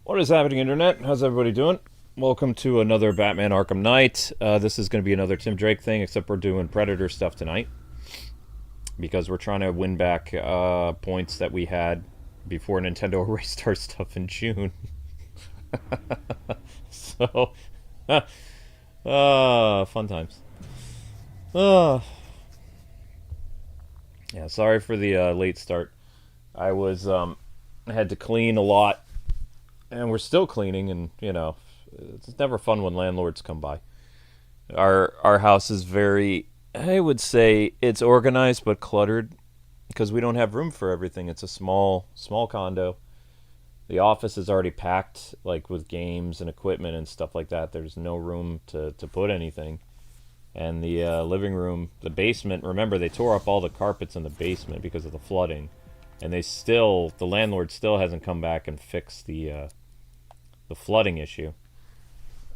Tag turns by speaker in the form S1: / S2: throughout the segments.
S1: What is happening, Internet? How's everybody doing? Welcome to another Batman Arkham Knight. This is going to be another Tim Drake thing, except we're doing Predator stuff tonight. Because we're trying to win back points that we had before Nintendo erased our stuff in June. So, fun times. Yeah, sorry for the late start. I was, I had to clean a lot. And we're still cleaning, and it's never fun when landlords come by. Our house is very, I would say, it's organized but cluttered because we don't have room for everything. It's a small condo. The office is already packed, like with games and equipment and stuff like that. There's no room to put anything. And the living room, the basement. Remember, they tore up all the carpets in the basement because of the flooding. And the landlord still hasn't come back and fixed the flooding issue.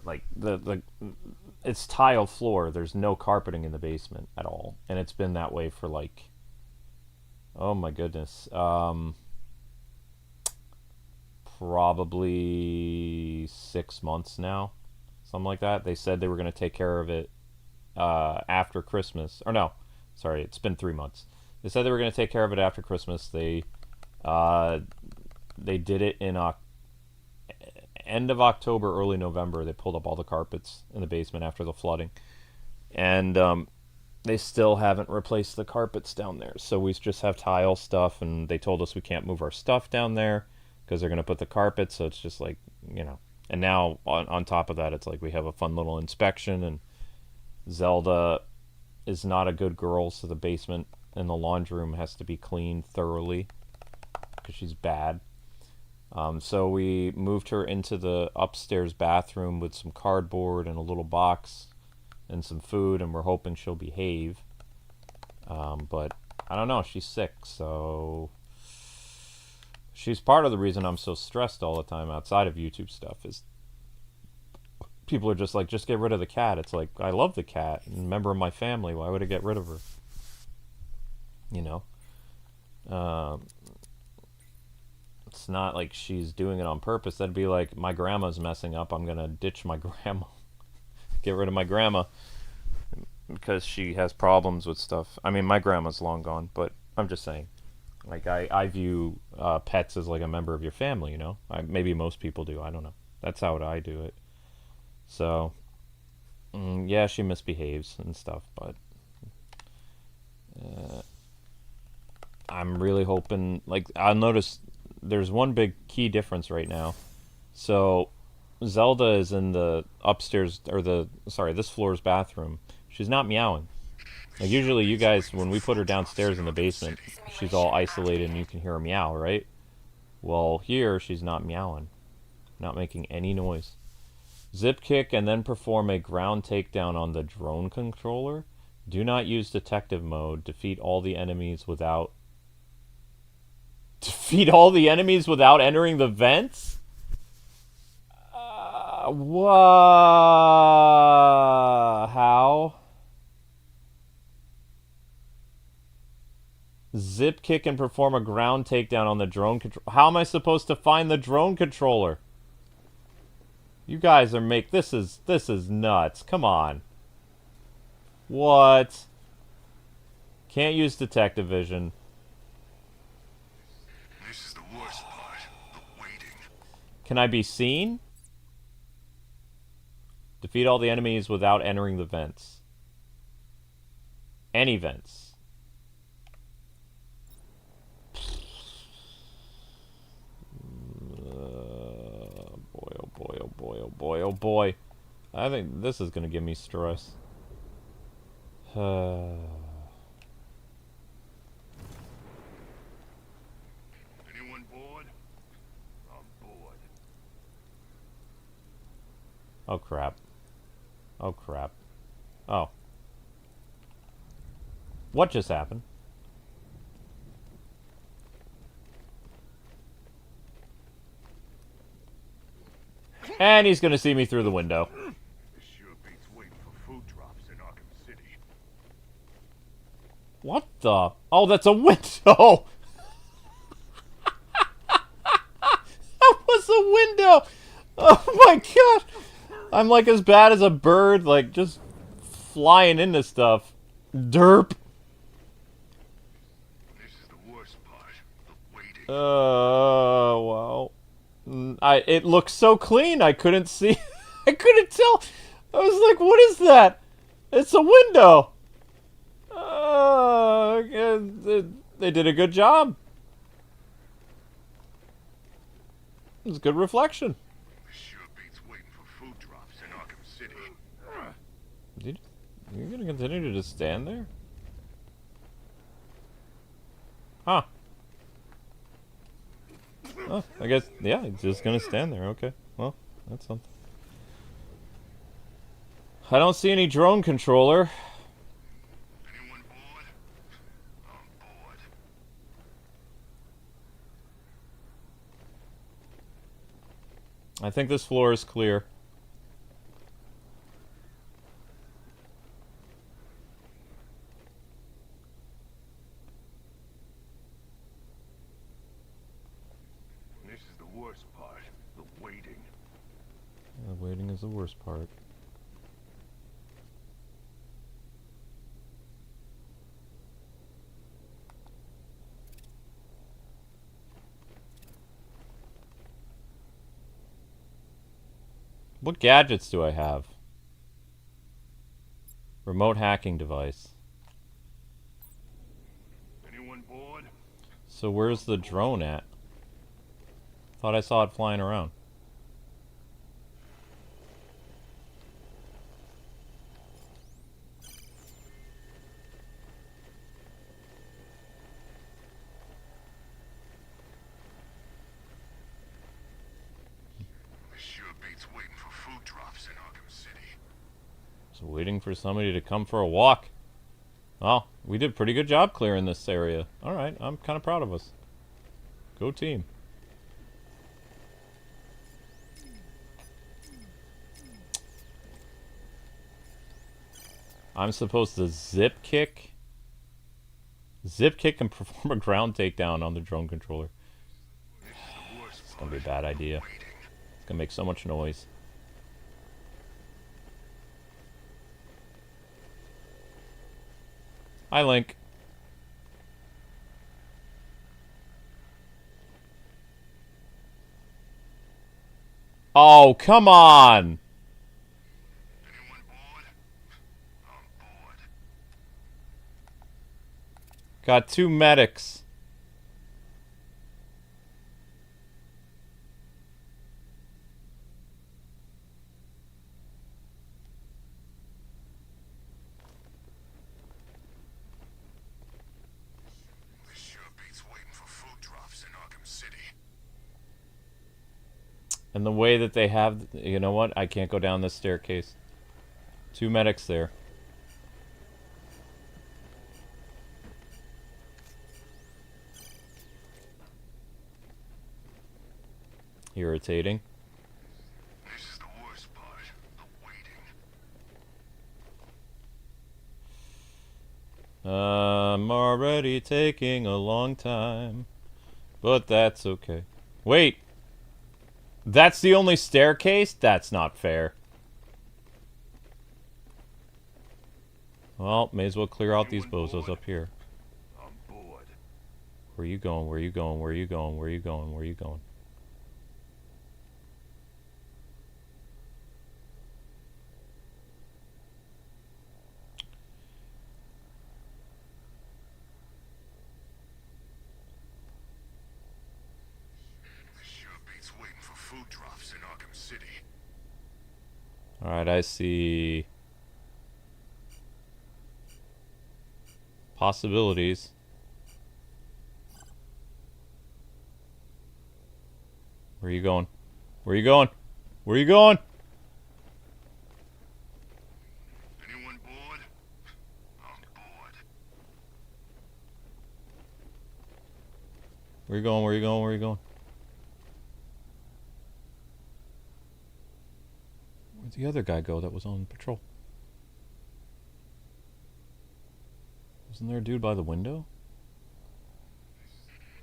S1: Like it's tile floor. There's no carpeting in the basement at all, and it's been that way for like, oh my goodness, probably 6 months now, something like that. They said they were going to take care of it after Christmas, or no, sorry, it's been 3 months. They said they were going to take care of it after Christmas. They did it in end of October, early November. They pulled up all the carpets in the basement after the flooding. And they still haven't replaced the carpets down there. So we just have tile stuff, and they told us we can't move our stuff down there because they're going to put the carpet. So it's just like, And now, on top of that, it's like we have a fun little inspection, and Zelda is not a good girl, so the basement and the laundry room has to be cleaned thoroughly because she's bad. So we moved her into the upstairs bathroom with some cardboard and a little box and some food, and we're hoping she'll behave. But I don't know, she's sick, so she's part of the reason I'm so stressed all the time outside of YouTube stuff is people are just like, just get rid of the cat. It's like, I love the cat, and a member of my family. Why would I get rid of her? It's not like she's doing it on purpose. That'd be like, my grandma's messing up, I'm gonna ditch my grandma, get rid of my grandma because she has problems with stuff. I mean, my grandma's long gone, but I'm just saying, like, I view pets as like a member of your family. Maybe most people do, I don't know. That's how I do it. So yeah, she misbehaves and stuff, but I'm really hoping, like, I'll notice there's one big key difference right now. So Zelda is in the upstairs, or this floor's bathroom. She's not meowing. Like, usually you guys, when we put her downstairs in the basement, she's all isolated and you can hear her meow, right? Well, here she's not meowing, not making any noise. Zip kick and then perform a ground takedown on the drone controller. Do not use detective mode. Defeat all the enemies without entering the vents? How? Zip kick and perform a ground takedown on the drone controller. How am I supposed to find the drone controller? You guys are this is nuts. Come on. What? Can't use detective vision.
S2: This is the worst part, the waiting.
S1: Can I be seen? Defeat all the enemies without entering the vents. Any vents. Boy, oh boy, oh boy, oh boy, oh boy. I think this is going to give me stress.
S2: Anyone bored? I'm bored.
S1: Oh crap. Oh crap. Oh. What just happened? And he's gonna see me through the window.
S2: This sure beats waiting for food drops in Arkham City.
S1: What the? Oh, that's a window! That was a window! Oh my god! I'm like as bad as a bird, like just flying into stuff. Derp.
S2: This is the worst part. The waiting.
S1: Wow. It looked so clean. I couldn't see. I couldn't tell. I was like, "What is that?" It's a window. Yeah, they did a good job. It was a good reflection.
S2: This sure beats waiting for food drops in Arkham City.
S1: You're gonna continue to just stand there? Huh. Oh, I guess, yeah, he's just gonna stand there. Okay. Well, that's something. I don't see any drone controller.
S2: Anyone bored? I'm bored.
S1: I think this floor is clear.
S2: This is the worst part. The waiting.
S1: Waiting is the worst part. What gadgets do I have? Remote hacking device.
S2: Anyone bored?
S1: So where's the drone at? Thought I saw it flying around.
S2: This sure beats waiting for food drops in Arkham City.
S1: Just waiting for somebody to come for a walk. Well, we did a pretty good job clearing this area. Alright, I'm kind of proud of us. Go team. I'm supposed to zip kick? Zip kick and perform a ground takedown on the drone controller. It's gonna be a bad idea. It's gonna make so much noise. Hi, Link. Oh, come on!
S2: Anyone bored? I'm bored.
S1: Got 2 medics.
S2: This sure beats waiting for food drops in Arkham City.
S1: And the way that they have... You know what? I can't go down this staircase. 2 medics there. Irritating.
S2: This is the worst part. The waiting.
S1: I'm already taking a long time. But that's okay. Wait! That's the only staircase? That's not fair. Well, may as well clear out these bozos up here.
S2: I'm bored.
S1: Where you going? Where you going? Where you going? Where you going? Where you going?
S2: This sure beats waiting for food drops in Arkham City.
S1: Alright, I see... possibilities. Where you going? Where you going? Where you going?
S2: Anyone bored? I'm bored.
S1: Where you going? Where you going? Where you going? Where'd the other guy go that was on patrol? Wasn't there a dude by the window?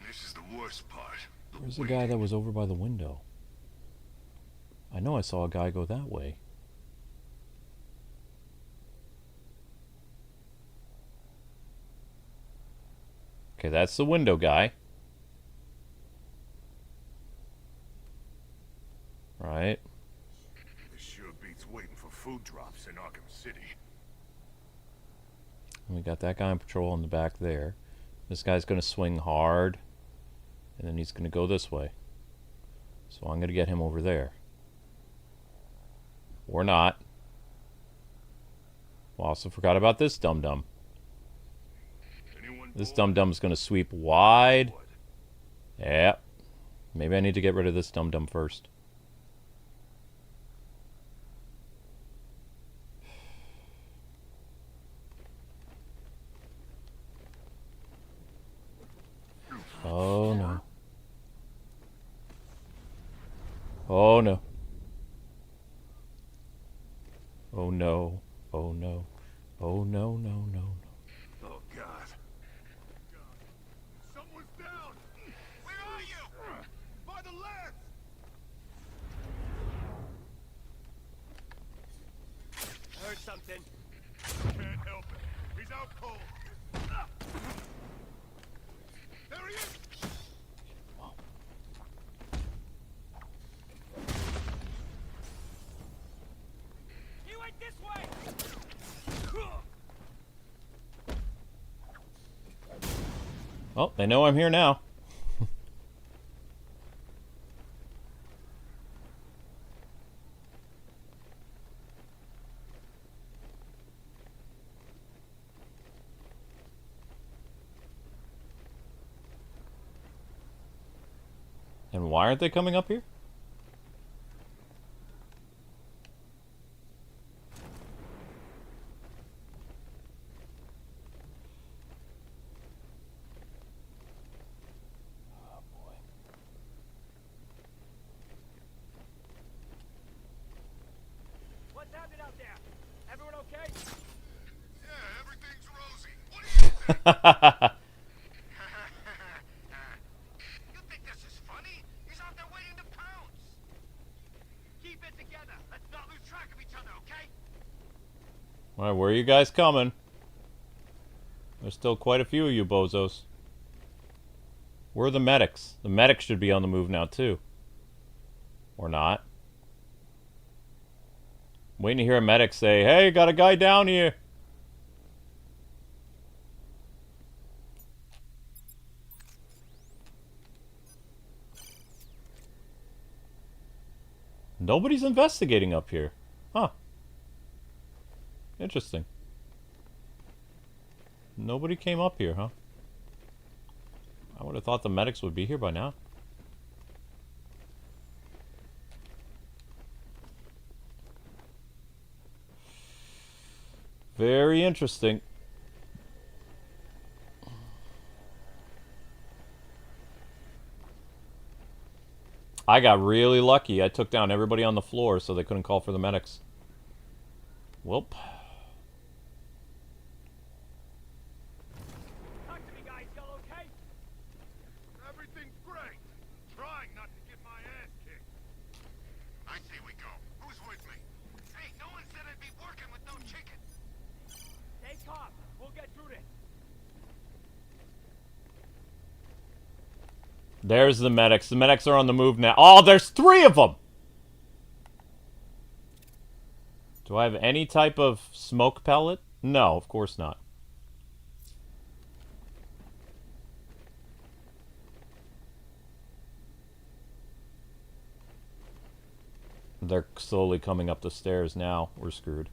S2: This is the worst part.
S1: Where's the guy that was over by the window? I know I saw a guy go that way. Okay, that's the window guy. Right.
S2: This sure beats waiting for food drops in Arkham City.
S1: We got that guy on patrol in the back there. This guy's going to swing hard. And then he's going to go this way. So I'm going to get him over there. Or not. Also forgot about this dum-dum. This dum-dum's going to sweep wide. Yep. Maybe I need to get rid of this dum-dum first. Oh no. Oh no. Oh no. Oh no. Oh no, no, no, no.
S2: Oh God. Someone's down! Where are you? By the left!
S3: I heard something.
S2: Can't help it. He's out cold. There he is!
S3: He went this way!
S1: Oh, they know I'm here now. And why aren't they coming up here? Oh boy.
S3: What's happening out there? Everyone okay?
S2: Yeah, everything's rosy. What do you think? You think this is funny? He's out there waiting to pounce.
S3: Keep it together. Let's not lose track of each other, okay?
S1: Alright, where are you guys coming? There's still quite a few of you bozos. Where are the medics? The medics should be on the move now too. Or not. I'm waiting to hear a medic say, "Hey, got a guy down here." Nobody's investigating up here. Huh. Interesting. Nobody came up here, huh? I would have thought the medics would be here by now. Very interesting. I got really lucky. I took down everybody on the floor so they couldn't call for the medics. Welp.
S3: Talk to me, guys. Y'all okay?
S2: Everything's great. Trying not to get my ass kicked. I say we go. Who's with me? Hey, no one said I'd be working with no chicken.
S3: Stay calm. We'll get through this.
S1: There's the medics. The medics are on the move now. Oh, there's 3 of them! Do I have any type of smoke pellet? No, of course not. They're slowly coming up the stairs now. We're screwed.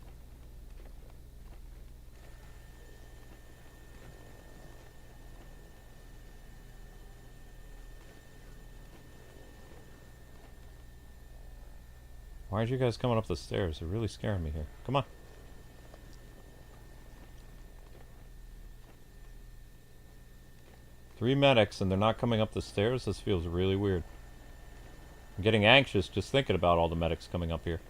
S1: Why aren't you guys coming up the stairs? They're really scaring me here. Come on. Three medics and they're not coming up the stairs? This feels really weird. I'm getting anxious just thinking about all the medics coming up here.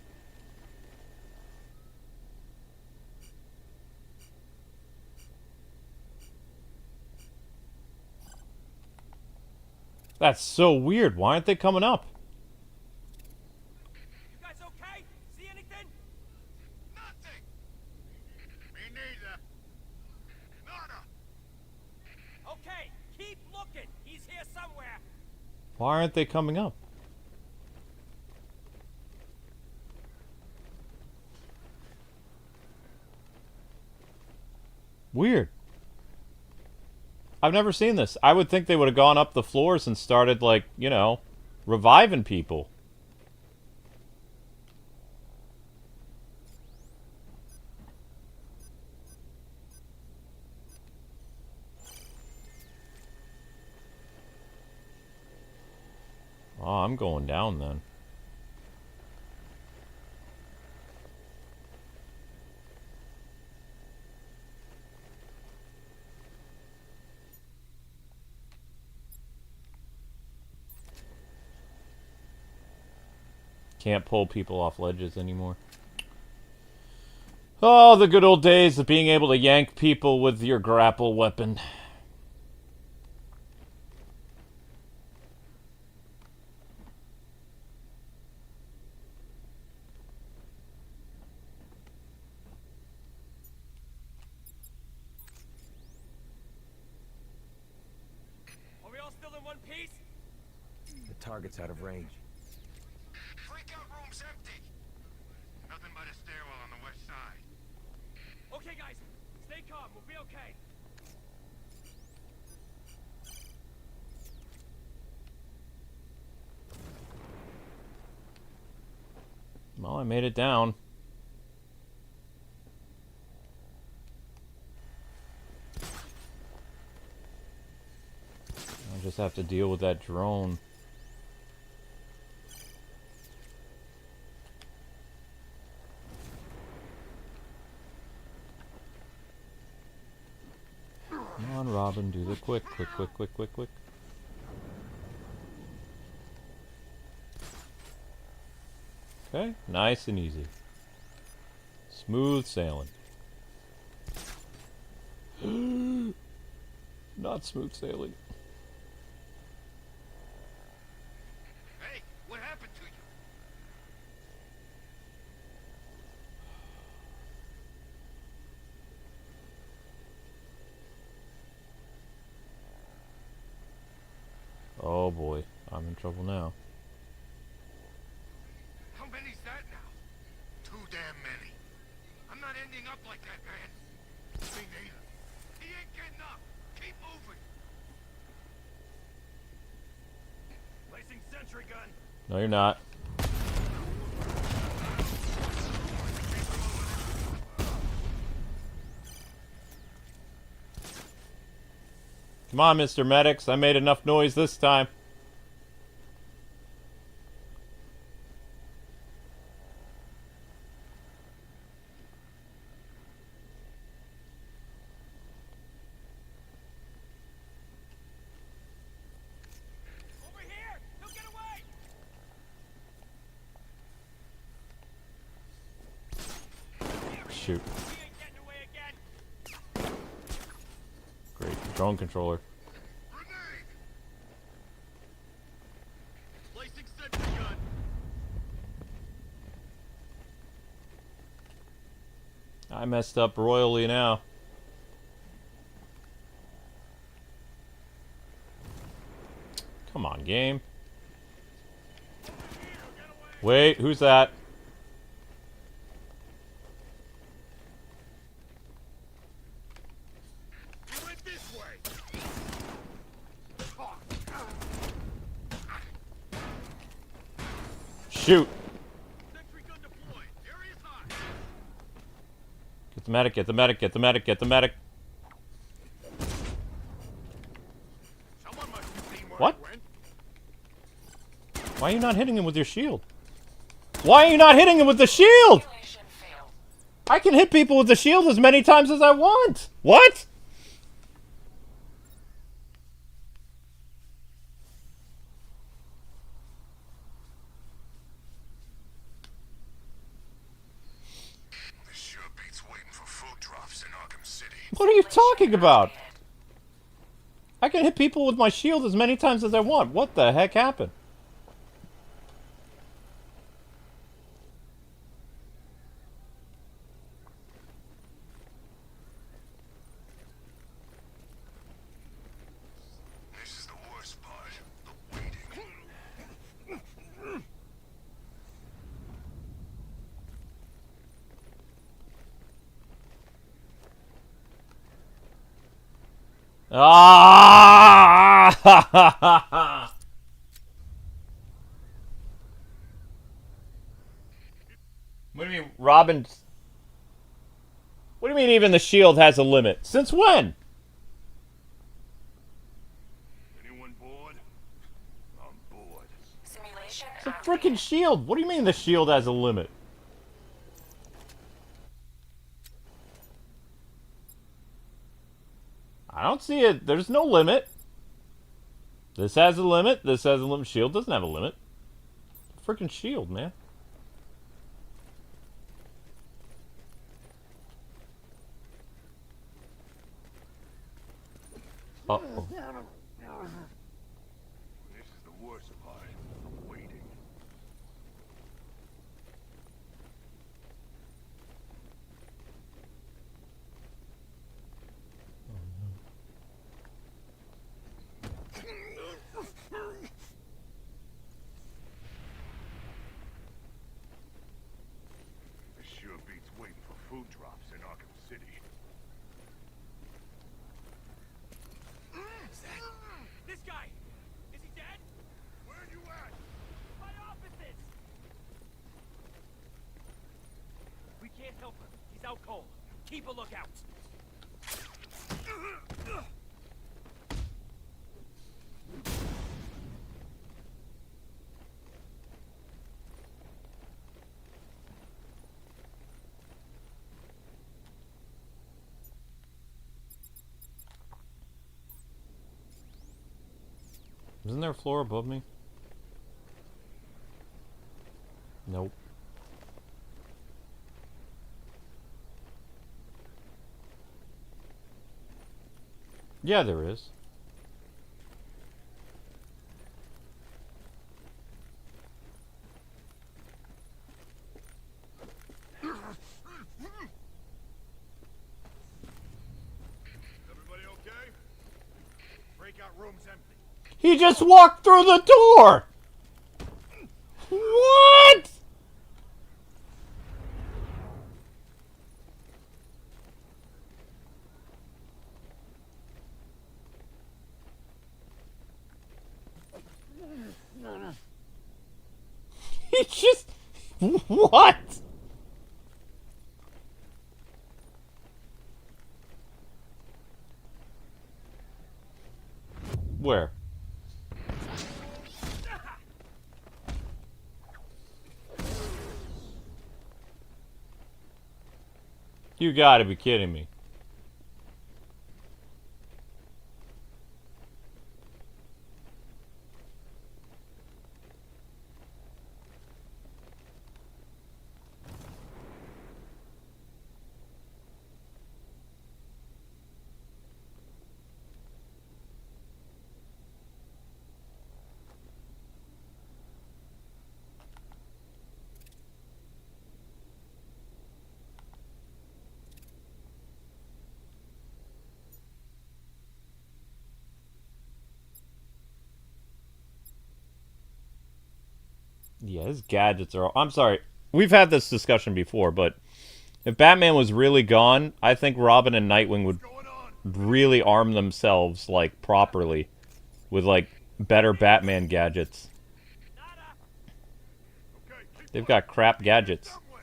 S1: That's so weird. Why aren't they coming up? Why aren't they coming up? Weird. I've never seen this. I would think they would have gone up the floors and started, like, you know, reviving people. Oh, I'm going down then. Can't pull people off ledges anymore. Oh, the good old days of being able to yank people with your grapple weapon.
S3: Are we all still in one piece?
S4: The target's out of range.
S2: Freakout room's empty. Nothing but a stairwell on the west side.
S3: Okay, guys, stay calm. We'll be okay.
S1: Well, I made it down. I just have to deal with that drone. Come on, Robin, do the quick. Okay, nice and easy. Smooth sailing. Not smooth sailing.
S2: Hey, what happened to you?
S1: Oh boy, I'm in trouble now.
S2: How many's that now? Too damn many. I'm not ending up like that, man. Me neither. He ain't getting up. Keep moving.
S3: Placing sentry gun.
S1: No, you're not. Come on, Mr. Medics. I made enough noise this time.
S3: Over here! He'll get away!
S1: Shoot.
S3: He ain't getting away again!
S1: Great. Drone controller.
S2: Grenade!
S3: Placing sentry gun.
S1: I messed up royally now. Come on, game. Wait, who's that?
S2: He went this way.
S1: Shoot.
S2: Sentry gun deployed. Area's hot.
S1: Get the medic, get the medic, get the medic, get the medic.
S2: Someone must have seen where
S1: What?
S2: he went.
S1: Why are you not hitting him with your shield? Why are you not hitting him with the shield? I can hit people with the shield as many times as I want. What?
S2: This sure beats waiting for food drops in Arkham City.
S1: What are you talking about? I can hit people with my shield as many times as I want. What the heck happened?
S2: This is the worst part. The waiting.
S1: Ah! What do you mean, Robin? What do you mean even the shield has a limit? Since when?
S2: Anyone bored? I'm bored.
S5: Simulation
S1: It's a
S5: activated.
S1: freaking shield. What do you mean the shield has a limit? I don't see it. There's no limit. This has a limit. This has a limit. Shield doesn't have a limit. Freaking shield, man. Uh-oh.
S2: This is the worst part. I'm waiting. This sure beats waiting for food drops in Arkham City.
S3: This guy! Is he dead?
S2: Where are you at?
S3: My opposites! We can't help him. He's out cold. Keep a lookout.
S1: Isn't there a floor above me? Nope. Yeah, there is.
S2: Everybody okay? Breakout room's empty.
S1: He just walked through the door! What? He just... What? Where? You gotta be kidding me. Yeah, his gadgets are... I'm sorry. We've had this discussion before, but if Batman was really gone, I think Robin and Nightwing would
S2: Going on?
S1: really arm themselves, like, properly. With, like, better Batman gadgets.
S2: Okay, keep
S1: They've got crap gadgets.
S2: somewhere.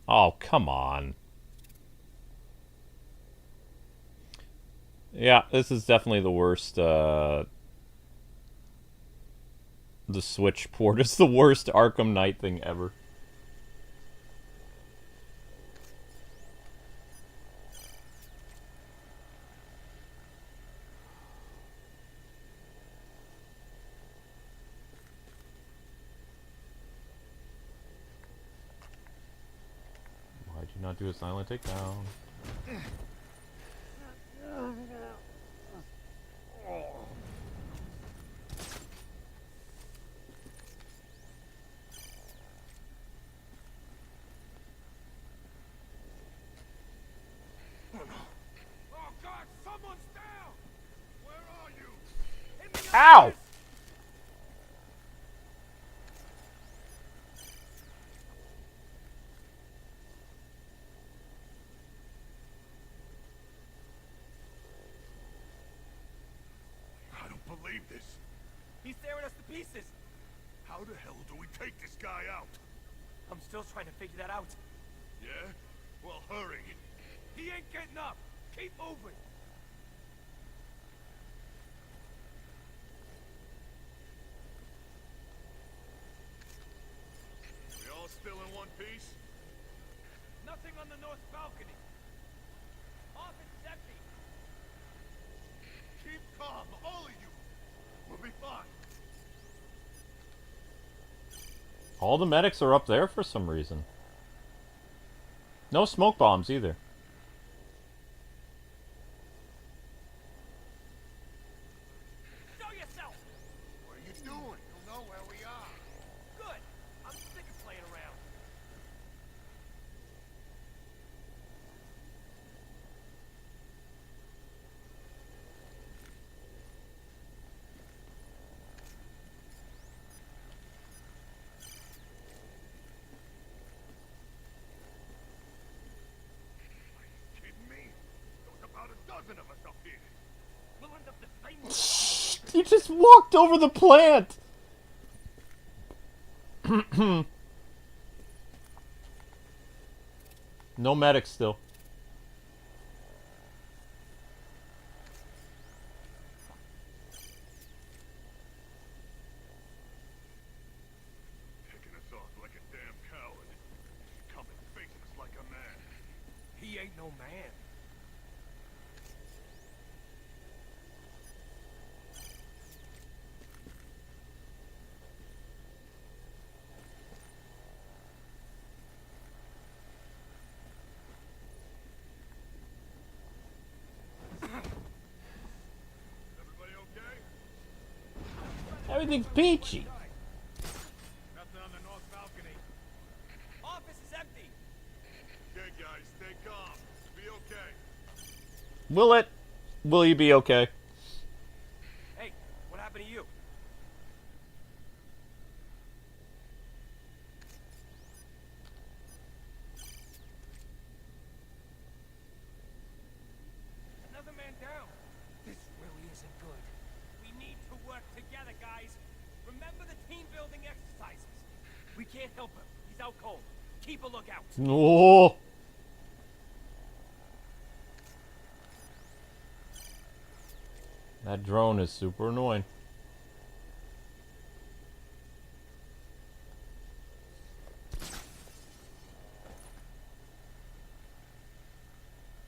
S1: Oh, come on. Yeah, this is definitely the worst, the Switch port is the worst Arkham Knight thing ever. Why'd you not do a silent takedown?
S2: Oh God, someone's down! Where are you?
S1: Ow!
S3: pieces.
S2: How the hell do we take this guy out?
S3: I'm still trying to figure that out.
S2: Yeah? Well, hurry.
S3: He ain't getting up. Keep moving.
S2: We all still in one piece?
S3: Nothing on the north balcony. Office is empty.
S2: Keep calm, all of you. We'll be fine.
S1: All the medics are up there for some reason. No smoke bombs either.
S3: Show yourself.
S2: What are you doing? You'll know where we are.
S3: Good. I'm sick of playing around.
S2: Are you kidding me? There was about a dozen of us up here.
S3: We'll end up the same.
S1: You just walked over the plant! No medics still.
S2: Picking us off like a damn coward. Come and face us like a man.
S3: He ain't no man.
S2: Everybody okay?
S1: Everything's peachy.
S2: Nothing on the north balcony.
S3: Office is empty.
S2: Okay, guys, stay calm. Be okay.
S1: Will you be okay?
S3: Hey, what happened to you? Another man down. This really isn't good. We need to work together, guys. Remember the team building exercises. We can't help him. He's out cold. Keep a lookout.
S1: Oh. That drone is super annoying.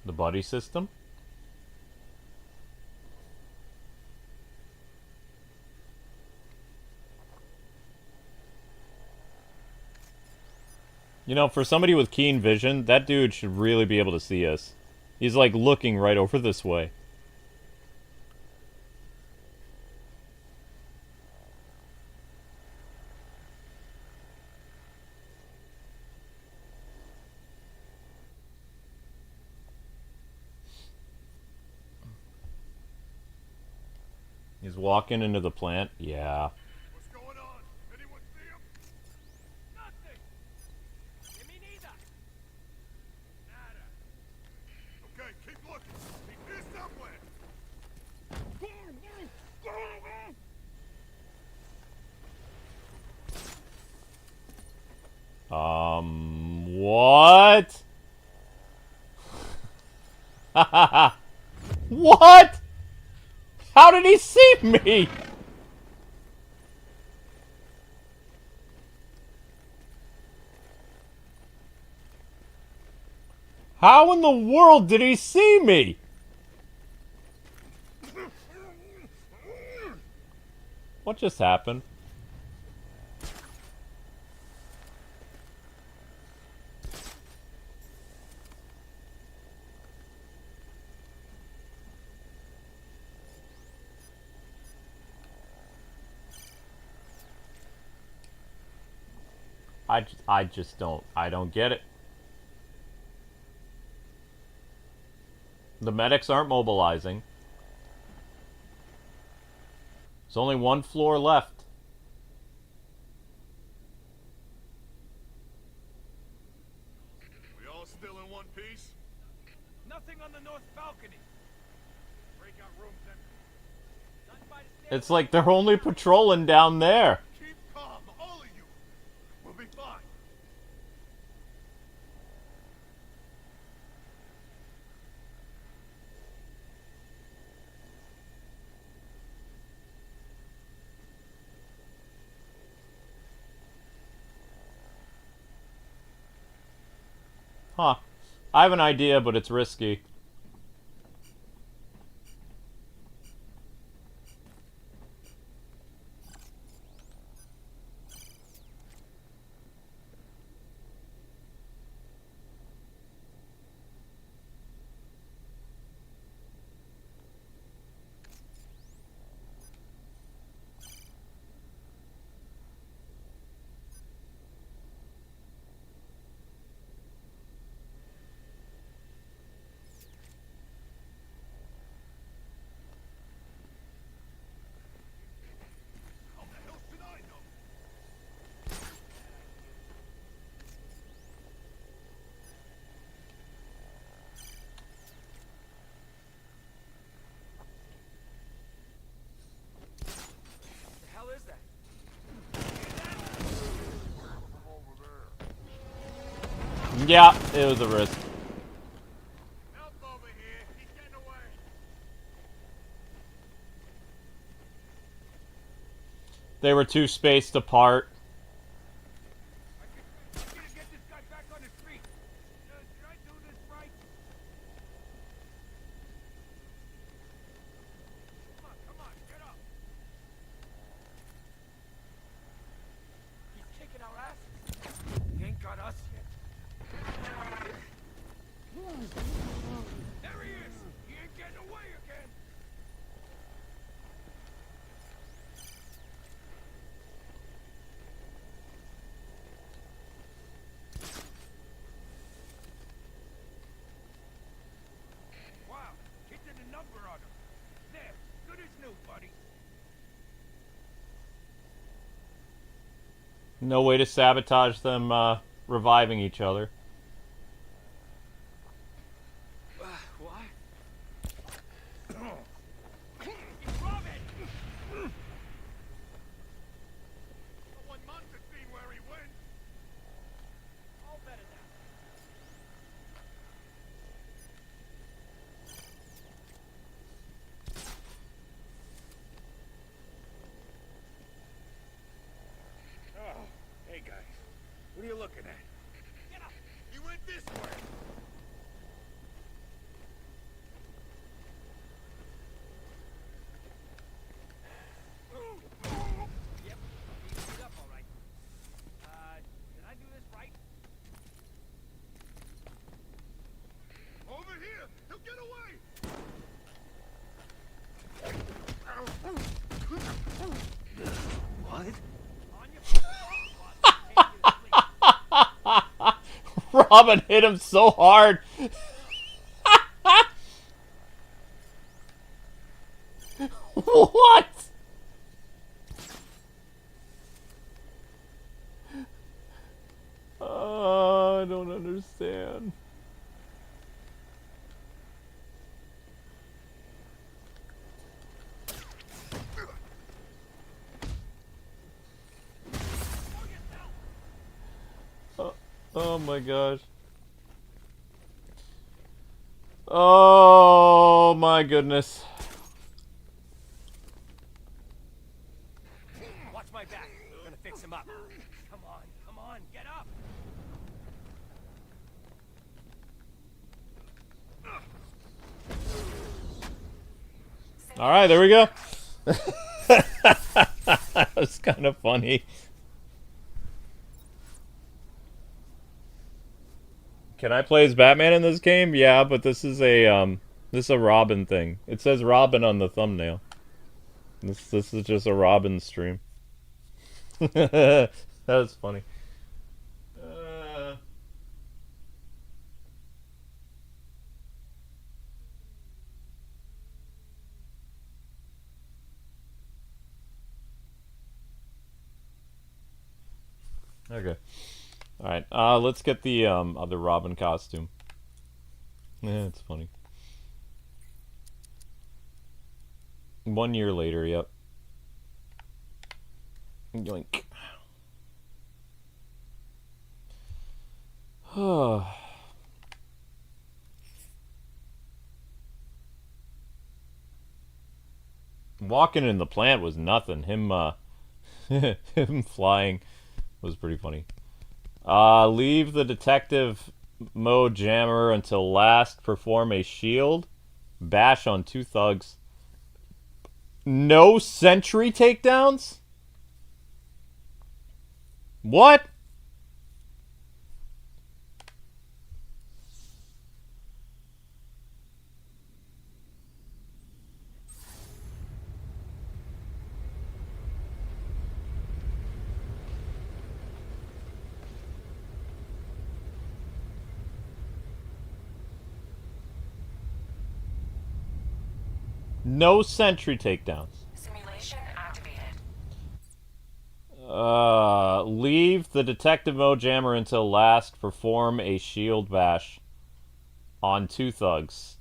S1: The buddy system? You know, for somebody with keen vision, that dude should really be able to see us. He's like looking right over this way. He's walking into the plant. Yeah.
S2: What's going on? Anyone see him?
S3: Nothing. Yeah, me neither.
S2: Nada. Okay, keep looking. He's here somewhere.
S1: What? What? How did he see me? How in the world did he see me? What just happened? I just don't get it. The medics aren't mobilizing. There's only one floor left.
S2: We all still in one piece?
S3: Nothing on the north balcony. Breakout room's empty. Not by the stairs.
S1: It's like they're only patrolling down there.
S2: Keep calm, all of you. We'll be fine.
S1: Huh. I have an idea, but it's risky.
S2: How the hell should I know?
S3: What the hell is that?
S1: Yeah, it was a risk.
S2: Help over here. He's getting away.
S1: They were too spaced apart.
S3: I'm gonna get this guy back on his feet. Did I do this right? Come on, get up. He's kicking our asses. He ain't got us yet. There he is. He ain't getting away again. Wow, hitting a number on him. There, good as new, buddy.
S1: No way to sabotage them reviving each other.
S3: What? Rob it!
S2: Someone must have seen where he went.
S3: All better now.
S2: Oh, hey guys. What are you looking at?
S3: Get up!
S2: He went this way.
S3: Yep, he's beat up all right. Did I do this right?
S2: Over here. He'll get away.
S4: What?
S3: On your feet.
S1: Robin hit him so hard. What? I don't understand. Oh my gosh. Oh my goodness.
S3: Watch my back. I'm gonna fix him up. Come on, get up.
S1: All right, there we go. That was kind of funny. Can I play as Batman in this game? Yeah, but this is a Robin thing. It says Robin on the thumbnail. This is just a Robin stream. That was funny. Okay. Alright, let's get the other Robin costume. Yeah, it's funny. 1 year later, yep. Yoink. Walking in the plant was nothing. Him him flying was pretty funny. Leave the detective mode jammer until last. Perform a shield bash on 2 thugs. No sentry takedowns? What? No sentry takedowns.
S5: Simulation activated.
S1: Leave the detective mode jammer until last. Perform a shield bash on 2 thugs.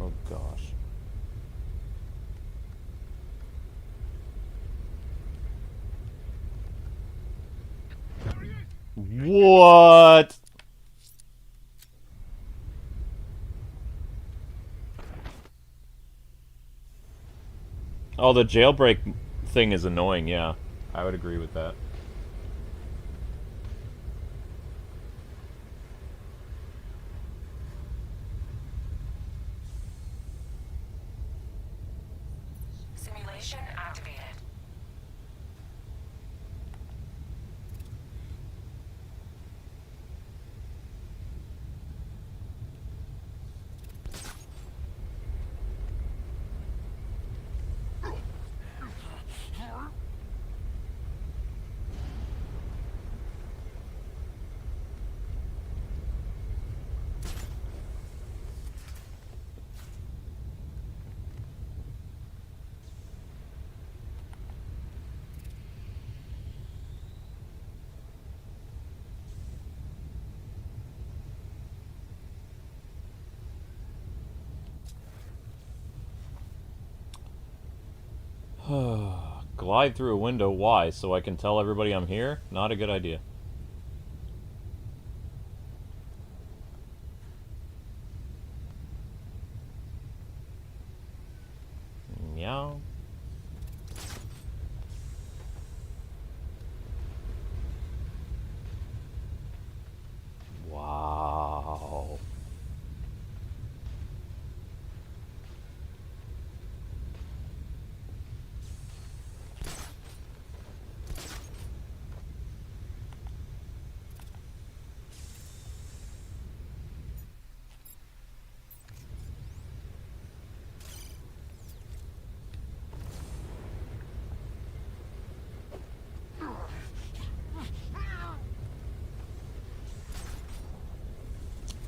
S1: Oh gosh. What? Oh, the jailbreak thing is annoying, yeah. I would agree with that.
S5: Simulation activated.
S1: Glide through a window. Why? So I can tell everybody I'm here? Not a good idea. Meow. Wow.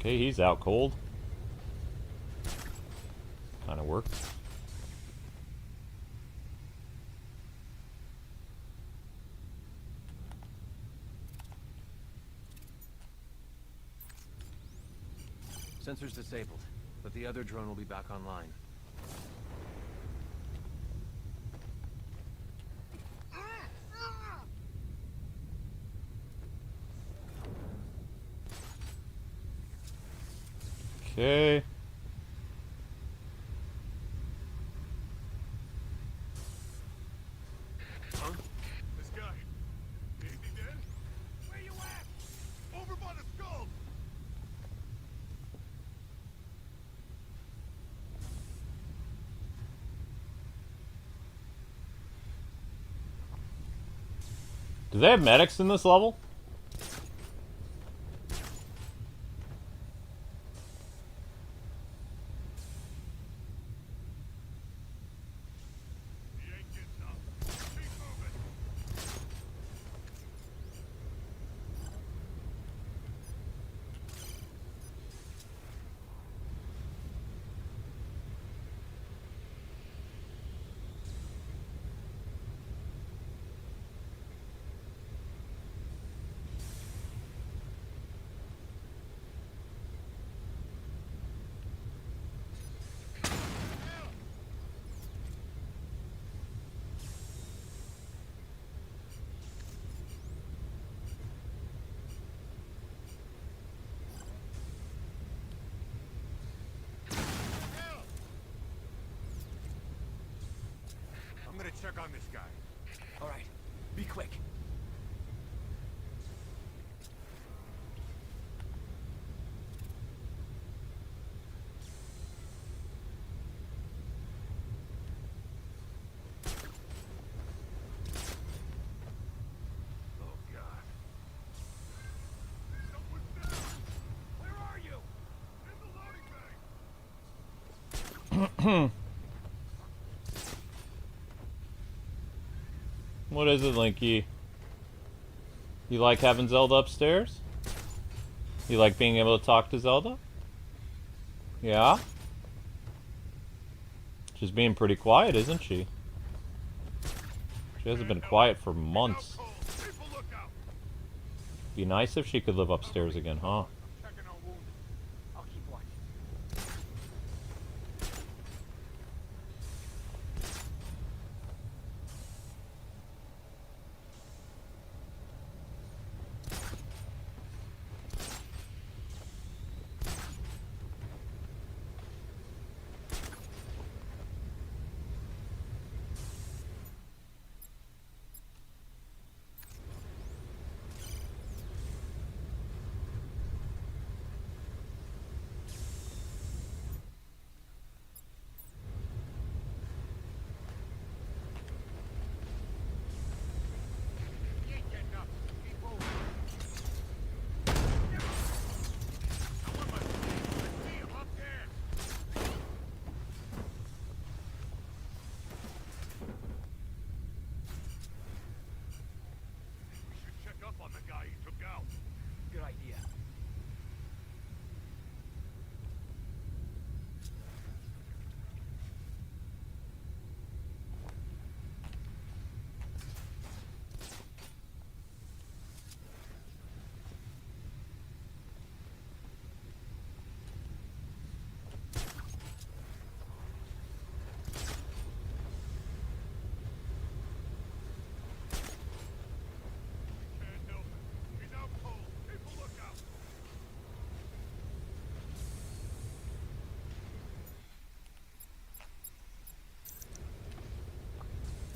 S1: Okay, he's out cold. Kind of worked.
S4: Sensors disabled, but the other drone will be back online.
S1: Okay.
S2: Huh? This guy. Is he dead? Where you at? Over by the skull!
S1: Do they have medics in this level?
S2: He ain't getting up. Keep moving. gonna check on this guy.
S3: All right, be quick.
S2: Oh God. Someone's down. Where are you? In the loading bay.
S1: What is it, Linky? You like having Zelda upstairs? You like being able to talk to Zelda? Yeah? She's being pretty quiet, isn't she? She hasn't been quiet for months.
S2: Cold. People look out.
S1: Be nice if she could live upstairs again, huh?
S2: Checking on wounded.
S3: I'll keep watching.
S2: He ain't getting up. Keep moving. Someone must be. I see him up there. We should check up on the guy he took out.
S3: Good idea.
S2: Can't help it. He's out cold. People look out.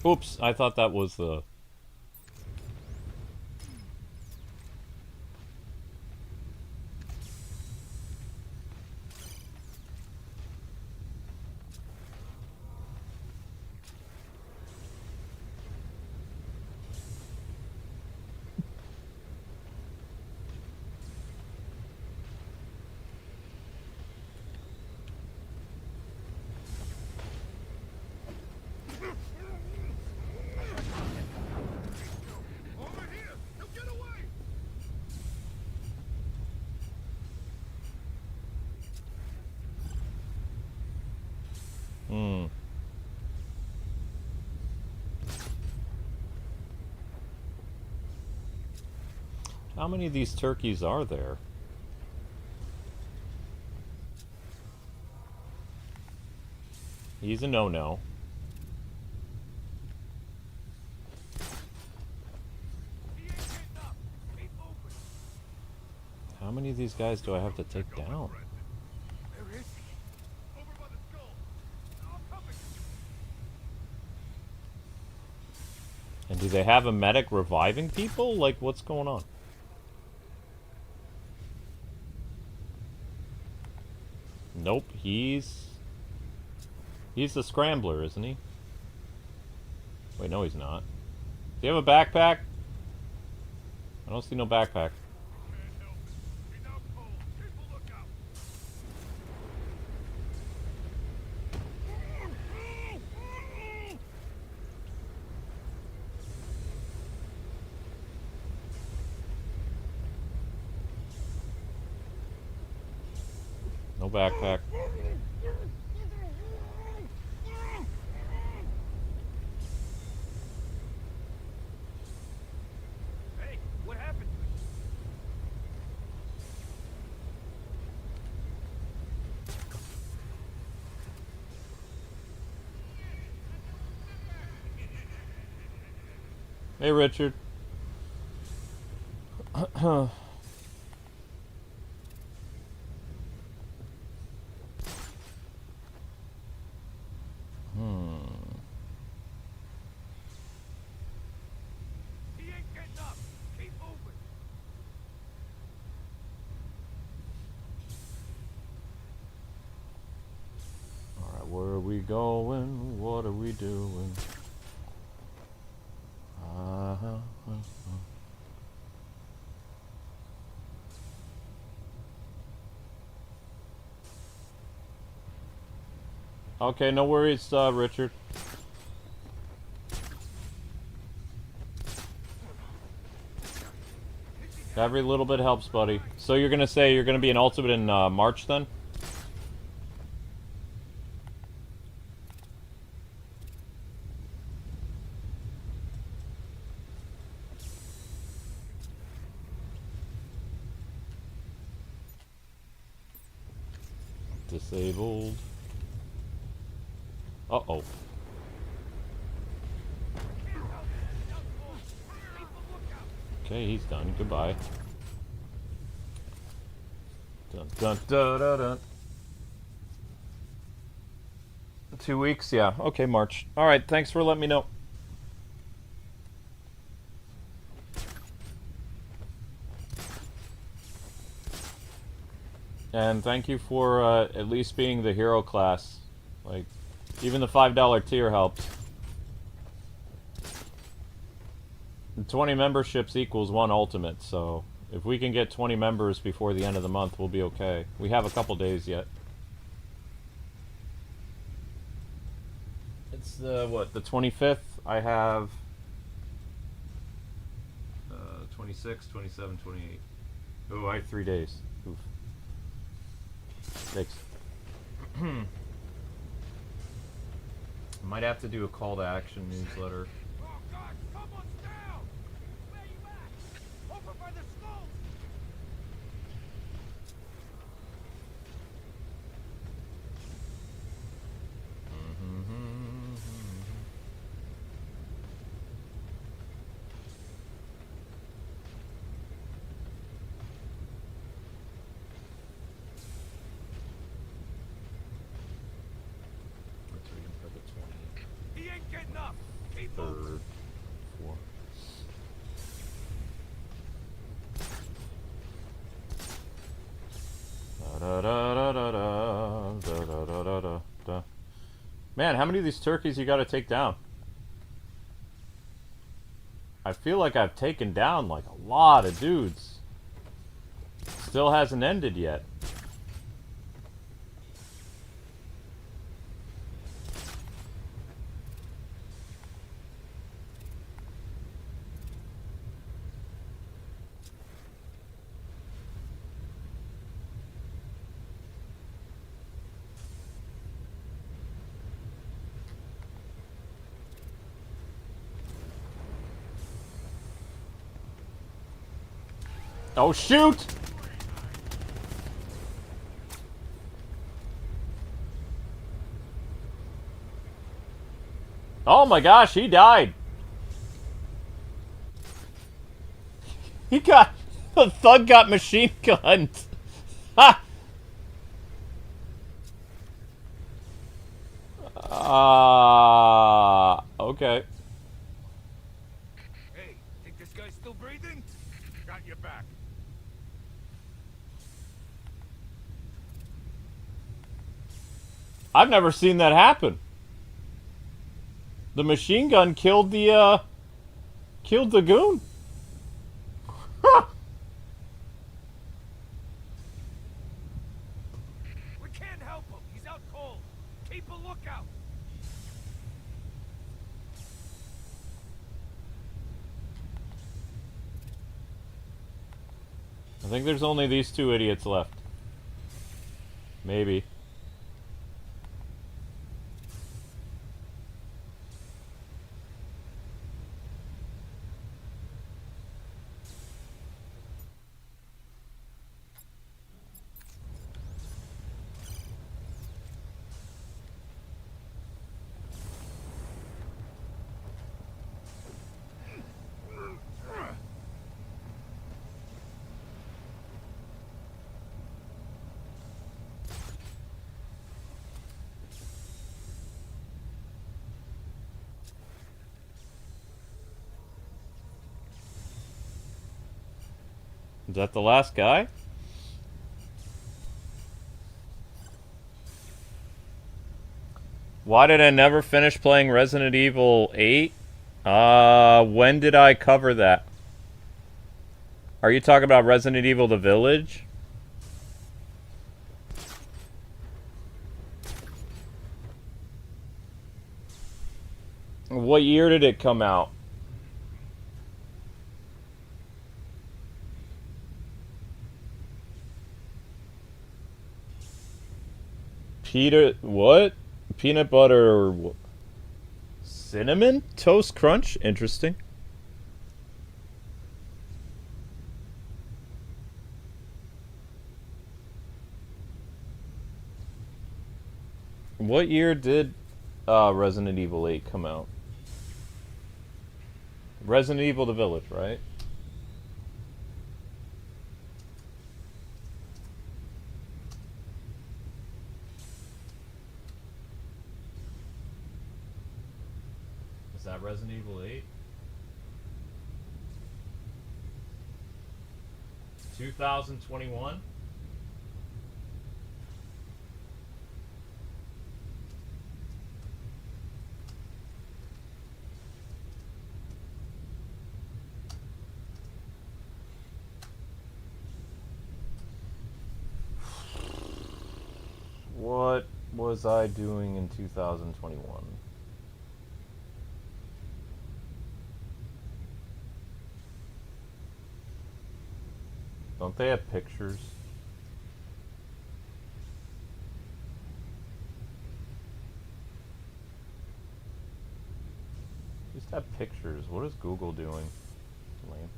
S1: Oops, I thought that was the...
S2: Over here. He'll get away.
S1: Hmm. How many of these turkeys are there? He's a no-no.
S2: He ain't getting up. Keep moving.
S1: How many of these guys do I have to take down?
S2: Where is he? Over by the skull. I'm coming.
S1: And do they have a medic reviving people? Like, what's going on? Nope, he's the scrambler, isn't he? Wait, no, he's not. Does he have a backpack? I don't see no backpack.
S2: Can't help it. He's out cold. People look out.
S1: No backpack.
S3: Hey, what happened to you?
S1: Hey, Richard. going? What are we doing? Okay, no worries, Richard. Every little bit helps, buddy. So you're gonna say you're gonna be an ultimate in March then? Disabled. Uh-oh. Okay, he's done. Goodbye. Dun dun dun dun dun. 2 weeks? Yeah. Okay, March. Alright, thanks for letting me know. And thank you for at least being the hero class. Like, even the $5 tier helps. And 20 memberships equals 1 ultimate, so if we can get 20 members before the end of the month, we'll be okay. We have a couple days yet. It's what, the 25th? I have 26, 27, 28. Oh, I have 3 days. Oof. Thanks. Might have to do a call to action newsletter.
S3: Oh God, someone's down! Where you at? Over by the skulls!
S1: Let's read them for the
S3: He ain't getting up! Keep moving!
S1: 23rd, 4th. Da da da da da da da da da da da. Man, how many of these turkeys you gotta take down? I feel like I've taken down like a lot of dudes. Still hasn't ended yet. Oh shoot! Oh my gosh, he died. He got... The thug got machine gunned. Ha! Okay.
S3: Hey, think this guy's still breathing?
S2: Got your back.
S1: I've never seen that happen. The machine gun killed the goon. Huh.
S3: We can't help him. He's out cold. Keep a lookout.
S1: I think there's only these 2 idiots left. Maybe. Is that the last guy? Why did I never finish playing Resident Evil 8? When did I cover that? Are you talking about Resident Evil The Village? What year did it come out? What? Peanut butter... Cinnamon Toast Crunch? Interesting. What year did Resident Evil 8 come out? Resident Evil The Village, right? Is that Resident Evil 8? 2021? What was I doing in 2021? Don't they have pictures? Just have pictures. What is Google doing? Lame.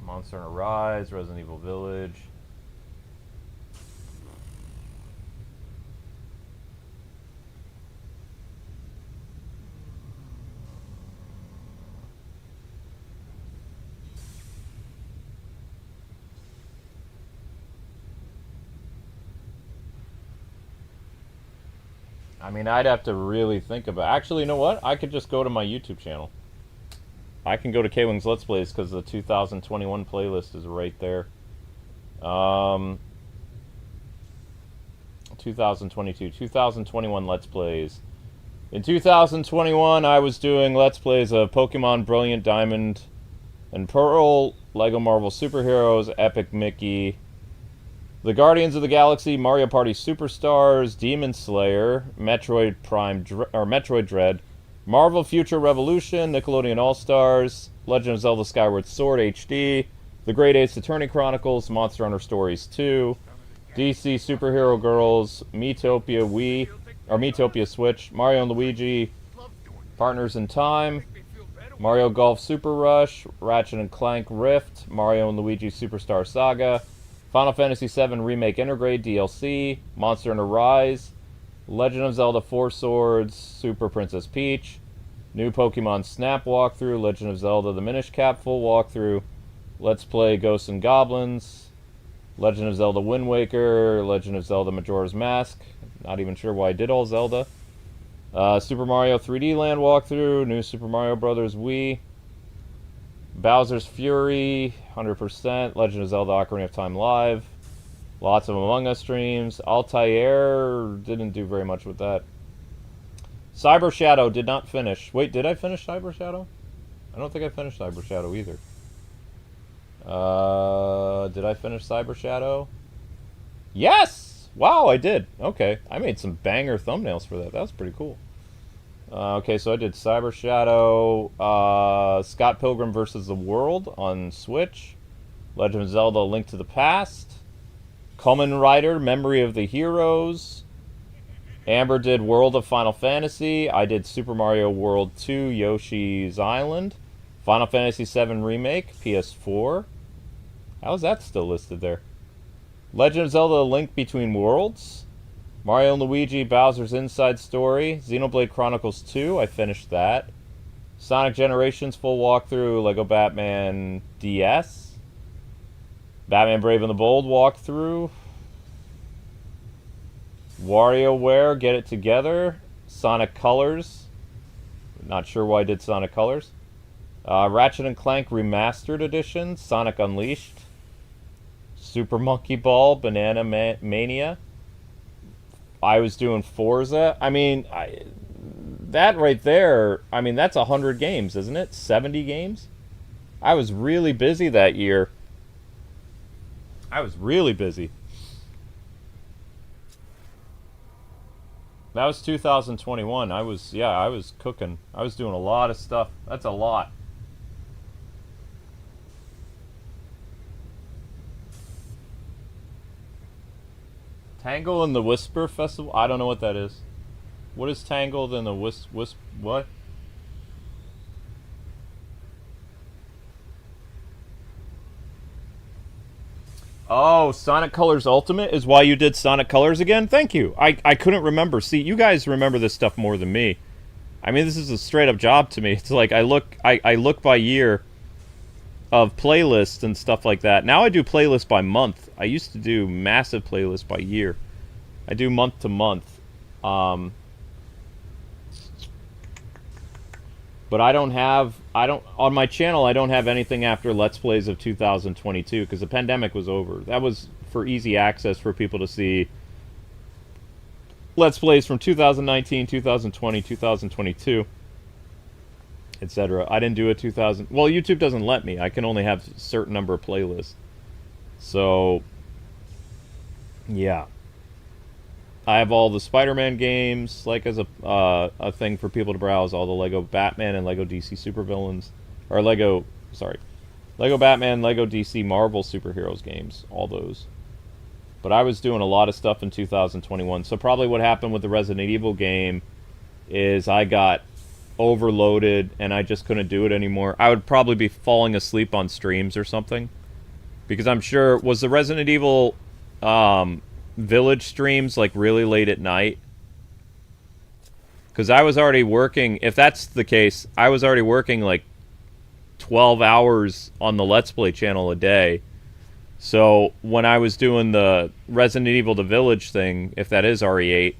S1: Monster Hunter Rise, Resident Evil Village. I mean, I'd have to really think about... Actually, you know what? I could just go to my YouTube channel. I can go to Kwingsletsplays because the 2021 playlist is right there. 2022, 2021 Let's Plays. In 2021, I was doing Let's Plays of Pokemon Brilliant Diamond and Pearl, Lego Marvel Superheroes, Epic Mickey, The Guardians of the Galaxy, Mario Party Superstars, Demon Slayer, Metroid Metroid Dread, Marvel Future Revolution, Nickelodeon All-Stars, Legend of Zelda Skyward Sword HD, The Great Ace Attorney Chronicles, Monster Hunter Stories 2, DC Superhero Girls, Miitopia Switch, Mario and Luigi, Partners in Time, Mario Golf Super Rush, Ratchet and Clank Rift, Mario and Luigi Superstar Saga, Final Fantasy VII Remake Intergrade DLC, Monster Hunter Rise, Legend of Zelda 4 Swords, Super Princess Peach, new Pokemon Snap walkthrough, Legend of Zelda The Minish Cap full walkthrough, Let's Play Ghosts and Goblins, Legend of Zelda Wind Waker, Legend of Zelda Majora's Mask, not even sure why I did all Zelda, Super Mario 3D Land walkthrough, new Super Mario Bros. Wii, Bowser's Fury, 100%, Legend of Zelda Ocarina of Time Live, lots of Among Us streams. Altair didn't do very much with that. Cyber Shadow did not finish. Wait, did I finish Cyber Shadow? I don't think I finished Cyber Shadow either. Did I finish Cyber Shadow? Yes! Wow, I did. Okay, I made some banger thumbnails for that. That was pretty cool. Okay, so I did Cyber Shadow, Scott Pilgrim vs. the World on Switch, Legend of Zelda: Link to the Past, Kamen Rider: Memory of the Heroes. Amber did World of Final Fantasy. I did Super Mario World 2, Yoshi's Island. Final Fantasy VII Remake, PS4. How is that still listed there? Legend of Zelda: Link Between Worlds. Mario and Luigi Bowser's Inside Story. Xenoblade Chronicles 2, I finished that. Sonic Generations full walkthrough, Lego Batman DS. Batman Brave and the Bold walkthrough. WarioWare Get It Together. Sonic Colors. Not sure why I did Sonic Colors. Ratchet and Clank Remastered Edition. Sonic Unleashed. Super Monkey Ball. Banana Mania. I was doing Forza. I mean, that right there, I mean, that's 100 games, isn't it? 70 games? I was really busy that year. I was really busy. That was 2021. I was cooking. I was doing a lot of stuff. That's a lot. Tangle and the Whisper Festival? I don't know what that is. What is Tangled and the what? Oh, Sonic Colors Ultimate is why you did Sonic Colors again? Thank you. I couldn't remember. See, you guys remember this stuff more than me. I mean, this is a straight up job to me. It's like I look by year of playlists and stuff like that. Now I do playlists by month. I used to do massive playlists by year. I do month to month. But on my channel, I don't have anything after Let's Plays of 2022 because the pandemic was over. That was for easy access for people to see Let's Plays from 2019, 2020, 2022, etc. I didn't do a 2000... Well, YouTube doesn't let me. I can only have a certain number of playlists. So, yeah. I have all the Spider-Man games, like as a thing for people to browse. All the Lego Batman and Lego DC supervillains, or Lego Batman, Lego DC Marvel superheroes games, all those. But I was doing a lot of stuff in 2021. So probably what happened with the Resident Evil game is I got overloaded and I just couldn't do it anymore. I would probably be falling asleep on streams or something, because I'm sure was the Resident Evil Village streams like really late at night, because I was already working. If that's the case, I was already working like 12 hours on the Let's Play channel a day. So when I was doing the Resident Evil The Village thing, if that is RE8,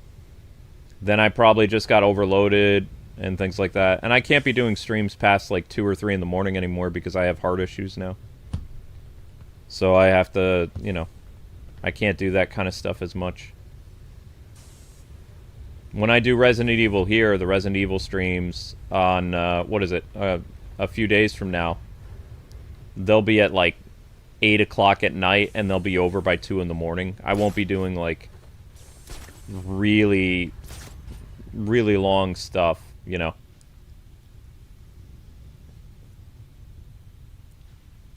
S1: then I probably just got overloaded and things like that. And I can't be doing streams past like 2 or 3 in the morning anymore because I have heart issues now. So I have to, you know, I can't do that kind of stuff as much. When I do Resident Evil here, the Resident Evil streams on, what is it, a few days from now, they'll be at like 8 o'clock at night and they'll be over by 2 in the morning. I won't be doing like really, really long stuff, you know.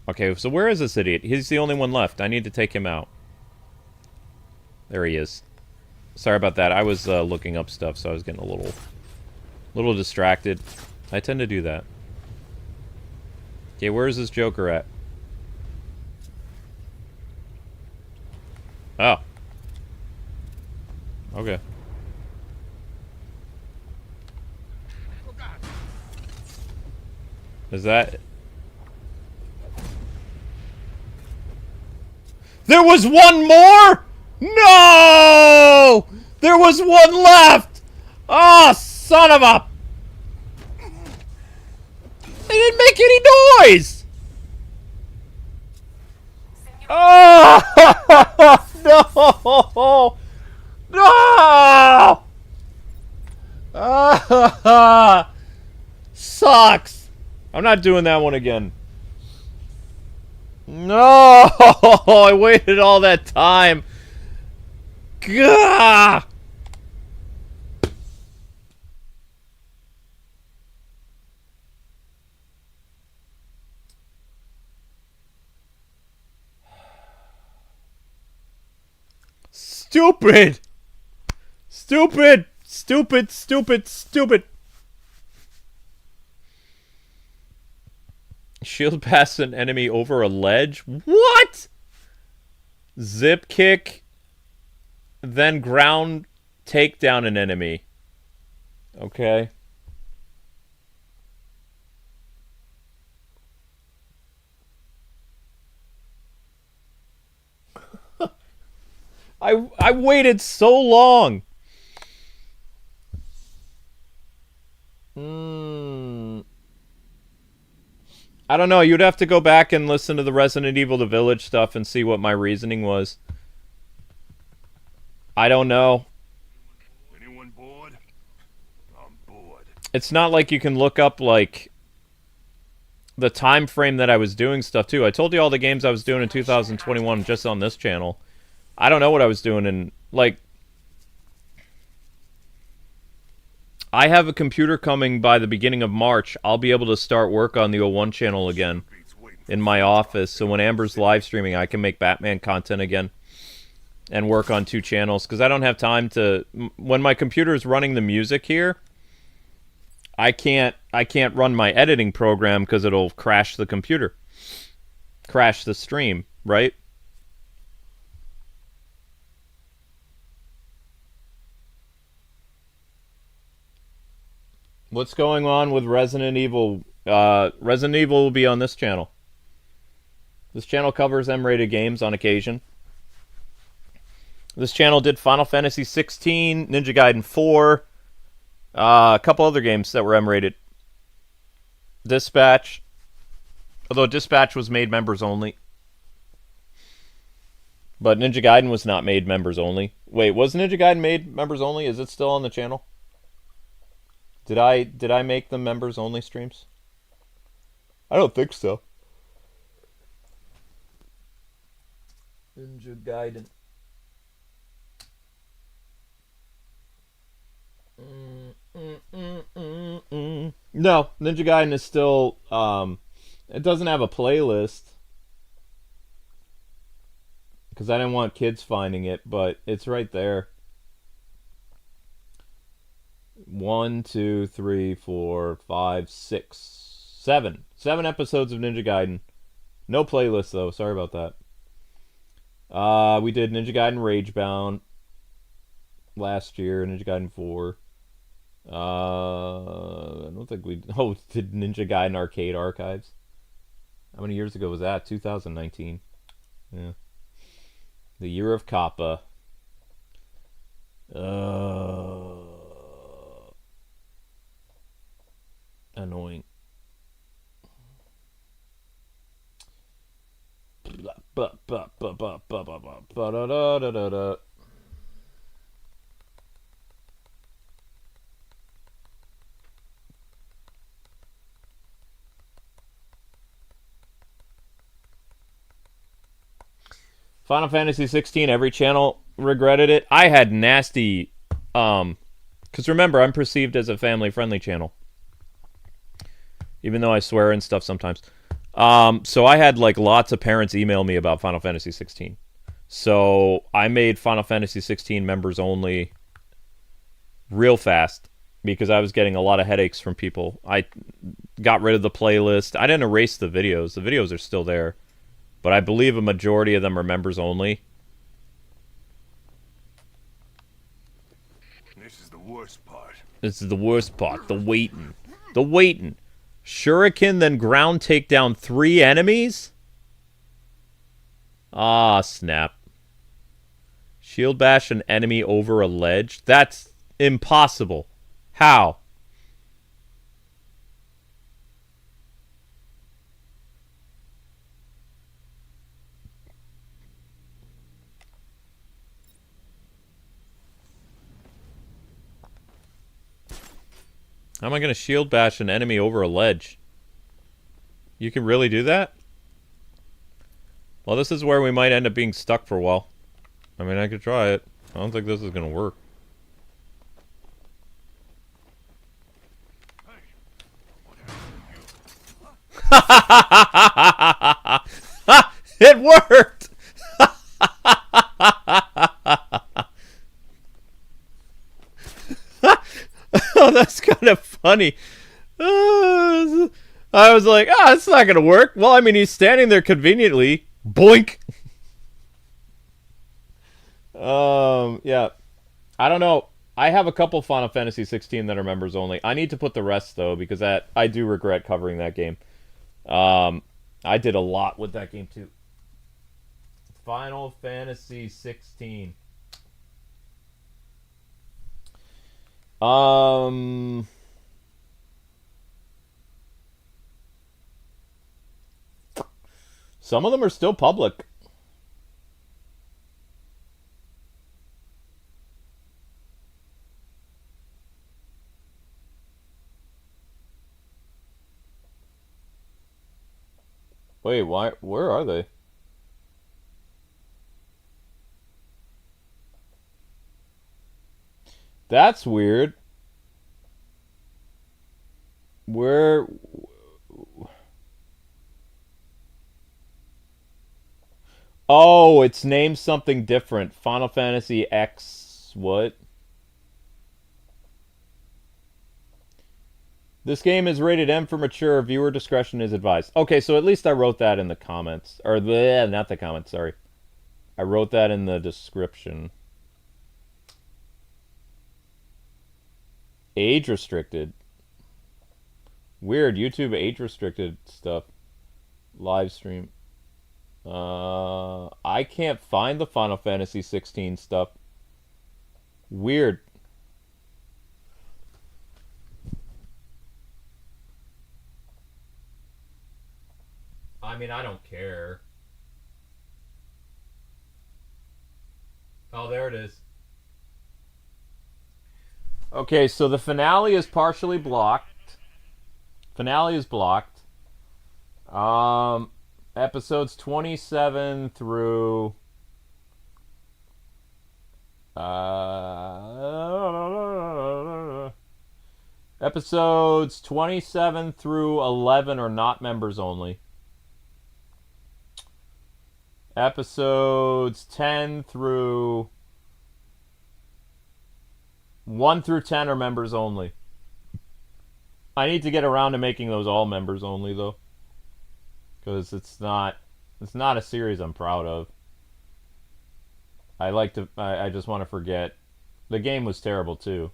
S1: Okay, so where is this idiot? He's the only one left. I need to take him out. There he is. Sorry about that. I was looking up stuff, so I was getting a little distracted. I tend to do that. Okay, where is this Joker at? Oh. Okay. Is that... There was one more?! No! There was one left! Oh, son of a... They didn't make any noise! Oh! No! No! Ah! Sucks! I'm not doing that one again. No! I waited all that time. Gah! Stupid! Stupid! Stupid, stupid, stupid! Shield past an enemy over a ledge? What? Zip kick, then ground take down an enemy. Okay. I waited so long. I don't know. You'd have to go back and listen to the Resident Evil The Village stuff and see what my reasoning was. I don't know.
S2: Anyone bored? I'm bored.
S1: It's not like you can look up, like, the time frame that I was doing stuff, too. I told you all the games I was doing in 2021 just on this channel. I don't know what I was doing in, like... I have a computer coming by the beginning of March. I'll be able to start work on the O1 channel again in my office. So when Amber's live streaming, I can make Batman content again and work on 2 channels. Because I don't have time to... When my computer is running the music here... I can't run my editing program because it'll crash the computer. Crash the stream, right? What's going on with Resident Evil? Resident Evil will be on this channel. This channel covers M-rated games on occasion. This channel did Final Fantasy 16, Ninja Gaiden 4, a couple other games that were M-rated. Dispatch. Although Dispatch was made members only. But Ninja Gaiden was not made members only. Wait, was Ninja Gaiden made members only? Is it still on the channel? Did I make them members only streams? I don't think so. Ninja Gaiden. No, Ninja Gaiden is still, it doesn't have a playlist. Because I didn't want kids finding it, but it's right there. 1, 2, 3, 4, 5, 6, 7. 7 episodes of Ninja Gaiden. No playlist, though. Sorry about that. We did Ninja Gaiden Ragebound last year, Ninja Gaiden 4. I don't think we... Oh, did Ninja Gaiden Arcade Archives. How many years ago was that? 2019. Yeah. The Year of Kappa. Annoying. Final Fantasy 16, every channel regretted it. I had nasty, because remember, I'm perceived as a family-friendly channel. Even though I swear and stuff sometimes. So I had, like, lots of parents email me about Final Fantasy 16. So I made Final Fantasy 16 members only real fast because I was getting a lot of headaches from people. I got rid of the playlist. I didn't erase the videos. The videos are still there. But I believe a majority of them are members only.
S2: This is the worst part.
S1: This is the worst part. The waiting. The waiting. Shuriken, then ground take down 3 enemies? Ah, snap. Shield bash an enemy over a ledge? That's impossible. How? How am I going to shield bash an enemy over a ledge? You can really do that? Well, this is where we might end up being stuck for a while. I mean, I could try it. I don't think this is going to work. It worked! Oh, that's kind of funny. I was like, it's not gonna work. Well, I mean, he's standing there conveniently. Boink. Yeah. I don't know. I have a couple Final Fantasy 16 that are members only. I need to put the rest though, because I do regret covering that game. I did a lot with that game too. Final Fantasy 16. Some of them are still public. Wait, why? Where are they? That's weird. Where? Oh, it's named something different. Final Fantasy X. What? This game is rated M for mature. Viewer discretion is advised. Okay, so at least I wrote that in the comments. Or, bleh, not the comments, sorry. I wrote that in the description. Age restricted. Weird, YouTube age restricted stuff. Live stream. I can't find the Final Fantasy 16 stuff. Weird. I mean, I don't care. Oh, there it is. Okay, so the finale is partially blocked. Finale is blocked. Episodes 27 through episodes 27 through 11 are not members only. Episodes 10 through 1 through 10 are members only. I need to get around to making those all members only though. Because it's not a series I'm proud of. I just want to forget. The game was terrible too.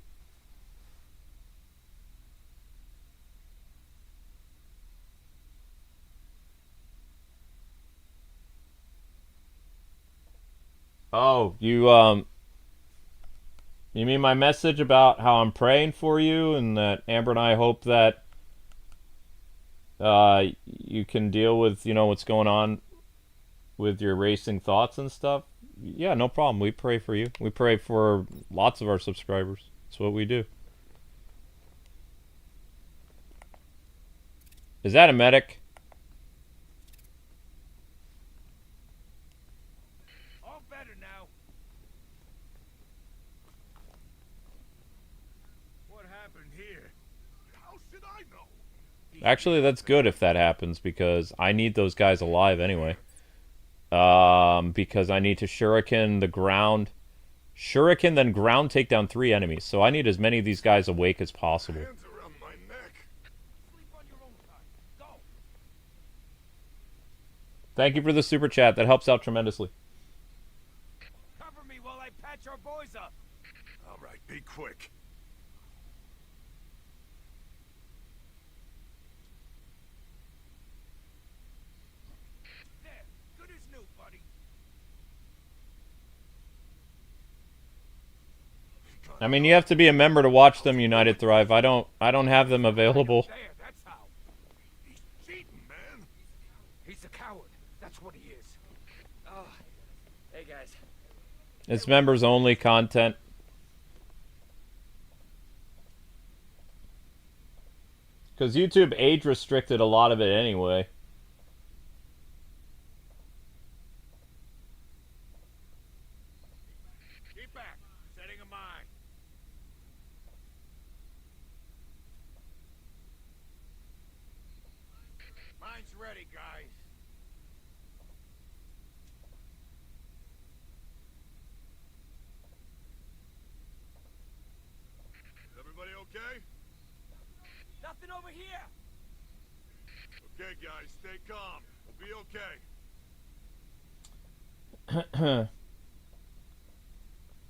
S1: Oh, you mean my message about how I'm praying for you and that Amber and I hope that you can deal with, what's going on with your racing thoughts and stuff? Yeah, no problem. We pray for you. We pray for lots of our subscribers. That's what we do. Is that a medic?
S3: All better now.
S2: What happened here? How should I know?
S1: Actually, that's good if that happens because I need those guys alive anyway. Because I need to shuriken the ground. Shuriken, then ground take down 3 enemies. So I need as many of these guys awake as possible.
S2: Hands around my neck.
S3: Sleep on your own time. Go.
S1: Thank you for the super chat. That helps out tremendously.
S3: Cover me while I patch our boys up.
S2: All right, be quick.
S3: There. Good as new, buddy.
S1: I mean, you have to be a member to watch them, United Thrive. I don't have them available.
S3: There, that's how.
S2: He's cheating, man.
S3: He's a coward. That's what he is. Oh. Hey, guys.
S1: It's members only content. Because YouTube age restricted a lot of it anyway.
S2: Keep back. Setting a mine. Mine's ready, guys. Is everybody okay?
S3: Nothing over here.
S2: Okay, guys, stay calm. We'll be okay.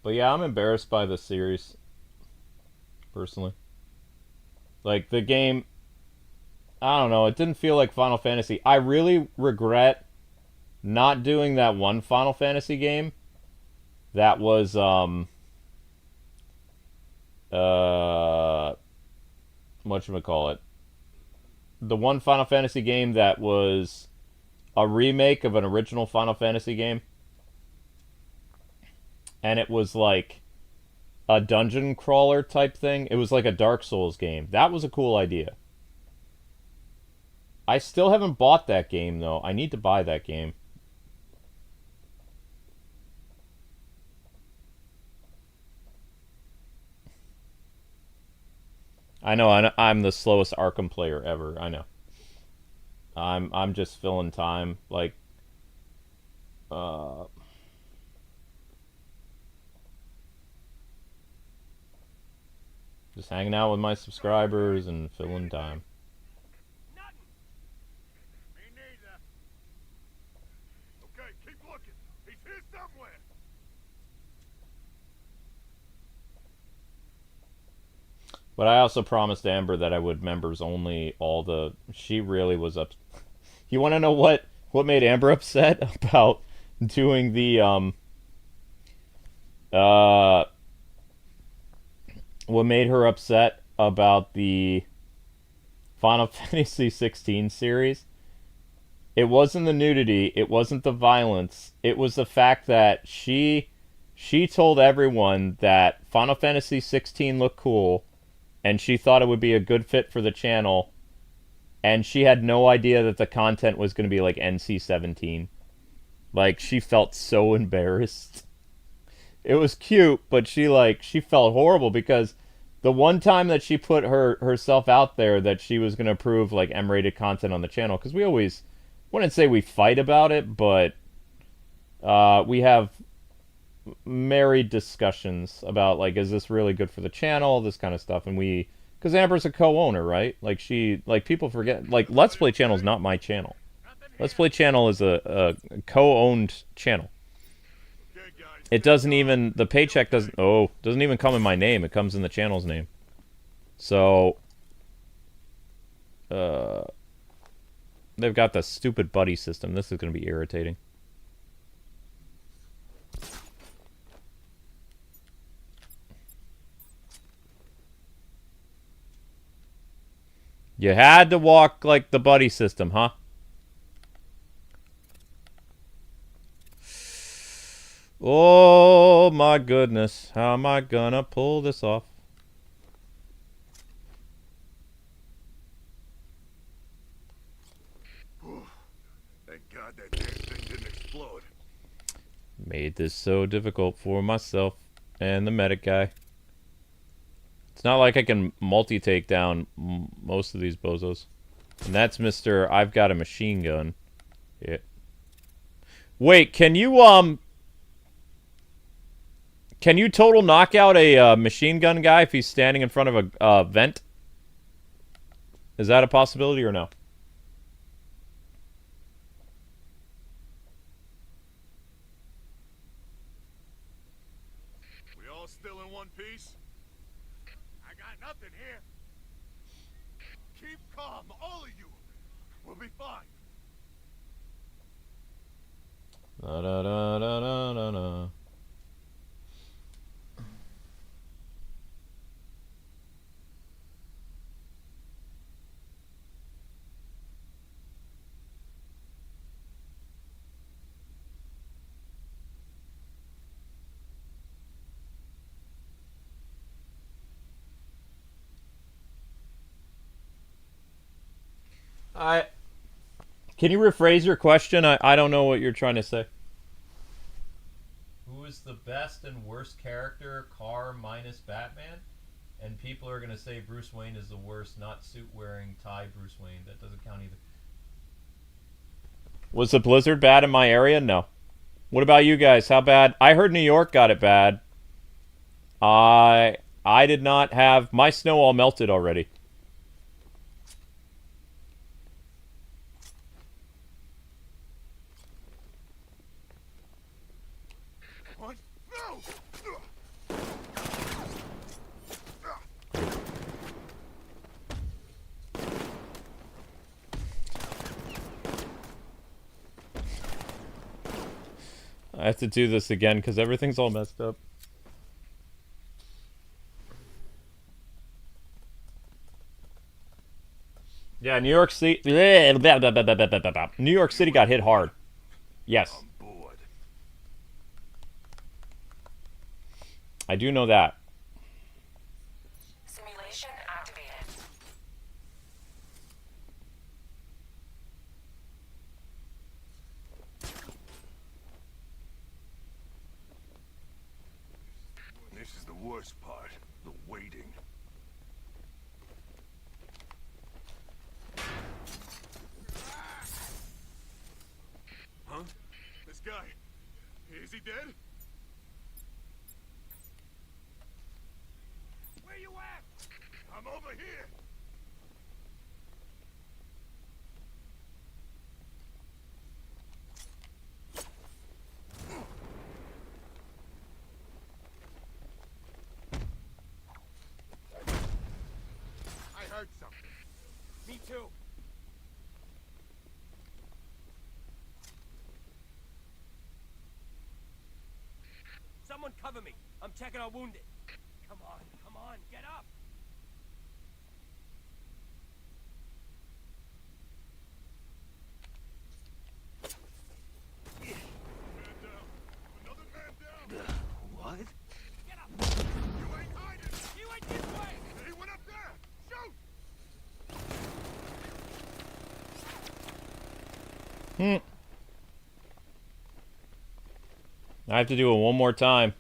S1: But yeah, I'm embarrassed by the series. Personally. Like, the game... I don't know, it didn't feel like Final Fantasy. I really regret not doing that one Final Fantasy game. That was, whatchamacallit? The one Final Fantasy game that was a remake of an original Final Fantasy game, and it was like a dungeon crawler type thing. It was like a Dark Souls game. That was a cool idea. I still haven't bought that game though. I need to buy that game. I know I'm the slowest Arkham player ever. I know. I'm just filling time like uh just hanging out with my subscribers and filling time.
S3: Nothing.
S2: Me neither. Okay, keep looking. He's here somewhere.
S1: But I also promised Amber that I would members only all the. She really was up. You want to know what made Amber upset about doing the uh what made her upset about the Final Fantasy 16 series? It wasn't the nudity, it wasn't the violence. It was the fact that she told everyone that Final Fantasy 16 looked cool and she thought it would be a good fit for the channel, and she had no idea that the content was going to be like NC-17. Like, she felt so embarrassed. It was cute, but she felt horrible because the one time that she put herself out there that she was going to approve like M-rated content on the channel, because we always wouldn't say we fight about it, but we have married discussions about like, is this really good for the channel, this kind of stuff. And we, because Amber's a co-owner, right? Like, people forget, like, Let's Play channel is not my channel. Let's Play channel is a co-owned channel. It doesn't even, the paycheck doesn't even come in my name. It comes in the channel's name. So they've got the stupid buddy system. This is going to be irritating. You had to walk like the buddy system, huh? Oh my goodness. How am I gonna pull this off?
S2: Thank God that damn thing didn't explode.
S1: Made this so difficult for myself and the medic guy. It's not like I can multi-take down most of these bozos. And that's Mr. I've got a machine gun. Yeah. Wait, can you total knock out a machine gun guy if he's standing in front of a vent? Is that a possibility or no?
S2: We all still in one piece? I got nothing here. Keep calm, all of you. We'll be fine.
S1: Da da da da da da da. Can you rephrase your question? I don't know what you're trying to say. Who is the best and worst character, car minus Batman? And people are going to say Bruce Wayne is the worst, not suit-wearing, tie Bruce Wayne. That doesn't count either. Was the blizzard bad in my area? No. What about you guys? How bad? I heard New York got it bad. I did not have... My snow all melted already.
S2: What? No!
S1: I have to do this again because everything's all messed up. Yeah, New York City. New York City got hit hard. Yes,
S2: I'm bored.
S1: I do know that.
S5: Simulation activated.
S2: This is the worst part. The waiting. Huh? This guy. Is he dead?
S3: Where you at?
S2: I'm over here. I heard something.
S3: Me too. Someone cover me. I'm checking our wounded. Come on, get up.
S2: Man down. Another man down.
S4: What?
S3: Get up.
S2: You ain't hiding.
S3: You ain't this way.
S2: He went up there. Shoot.
S1: I have to do it one more time.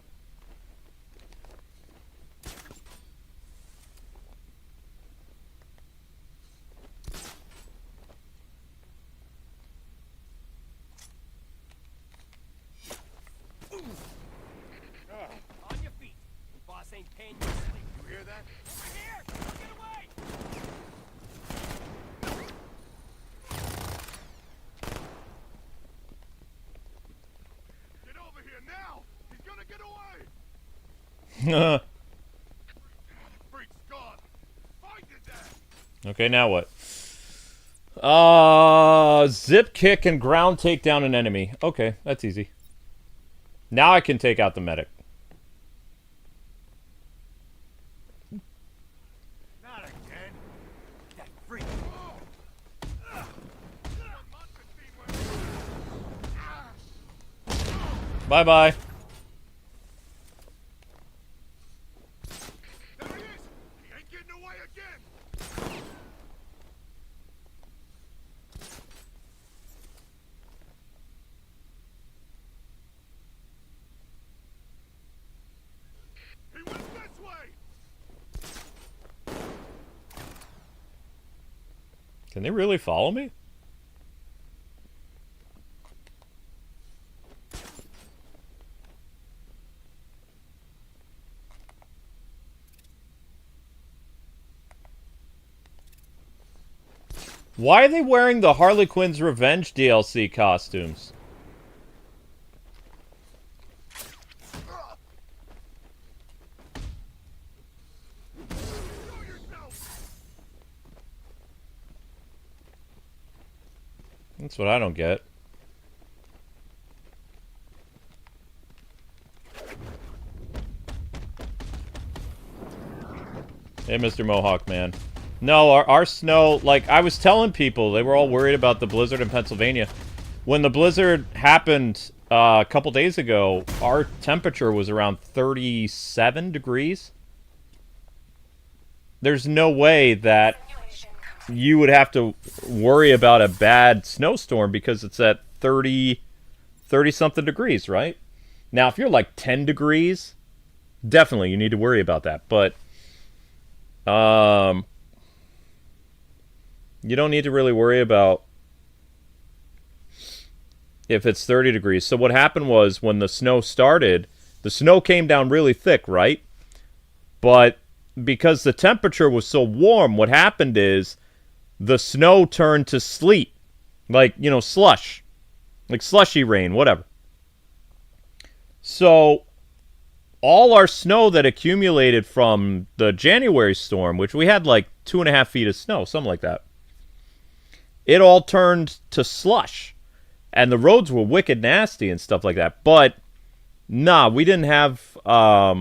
S3: On your feet. Boss ain't paying you to sleep.
S2: You hear that?
S3: Here! Get away!
S2: Get over here now. He's gonna get away. Freak's gone. Find his ass.
S1: Okay, now what? Zip kick and ground take down an enemy. Okay, that's easy. Now I can take out the medic.
S2: Not again.
S3: That freak.
S1: Bye-bye.
S2: There he is. He ain't getting away again. He went this way.
S1: Can they really follow me? Why are they wearing the Harley Quinn's Revenge DLC costumes?
S2: Show yourself.
S1: That's what I don't get. Hey, Mr. Mohawk Man. No, our snow, like, I was telling people, they were all worried about the blizzard in Pennsylvania. When the blizzard happened a couple days ago, our temperature was around 37 degrees. There's no way that
S5: Simulation complete.
S1: you would have to worry about a bad snowstorm because it's at 30-something degrees, right? Now, if you're like 10 degrees, definitely you need to worry about that. But, you don't need to really worry about if it's 30 degrees. So what happened was when the snow started, the snow came down really thick, right? But because the temperature was so warm, what happened is the snow turned to sleet. Like, you know, slush. Like slushy rain, whatever. So all our snow that accumulated from the January storm, which we had like 2.5 feet of snow, something like that, it all turned to slush. And the roads were wicked nasty and stuff like that. But nah, we didn't have a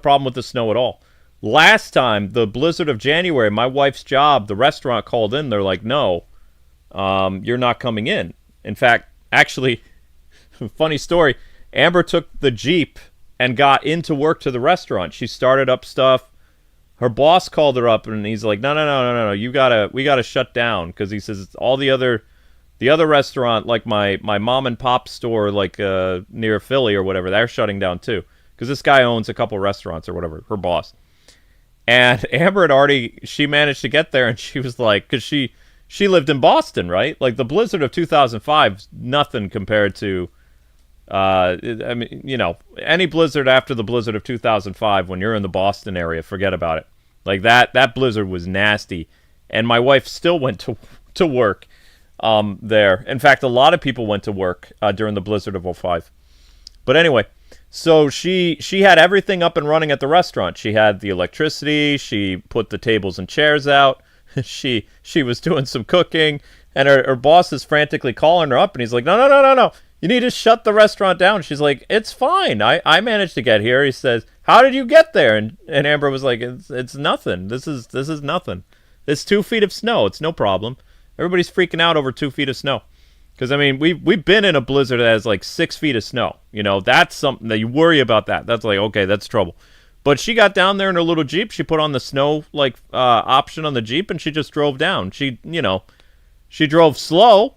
S1: problem with the snow at all. last time, the blizzard of January, my wife's job, the restaurant called in. They're like, no, you're not coming in. In fact, actually, funny story, Amber took the Jeep and got into work to the restaurant. She started up stuff. Her boss called her up, and he's like, no, we gotta shut down, because he says all the other restaurant, like my mom and pop store, like near Philly or whatever, they're shutting down too, because this guy owns a couple restaurants or whatever, her boss. And Amber she managed to get there, and she was like, because she lived in Boston, right? Like, the blizzard of 2005, nothing compared to, I mean, you know, any blizzard after the blizzard of 2005, when you're in the Boston area, forget about it. Like, that blizzard was nasty. And my wife still went to work there. In fact, a lot of people went to work during the blizzard of '05. But anyway, so she had everything up and running at the restaurant. She had the electricity. She put the tables and chairs out. She was doing some cooking. And her boss is frantically calling her up. And he's like, no. You need to shut the restaurant down. She's like, it's fine. I managed to get here. He says, how did you get there? And Amber was like, it's nothing. This is nothing. It's 2 feet of snow. It's no problem. Everybody's freaking out over 2 feet of snow. Because, I mean, we've been in a blizzard that has like 6 feet of snow. You know, that's something that you worry about that. That's like, okay, that's trouble. But she got down there in her little Jeep. She put on the snow, like, option on the Jeep, and she just drove down. She drove slow.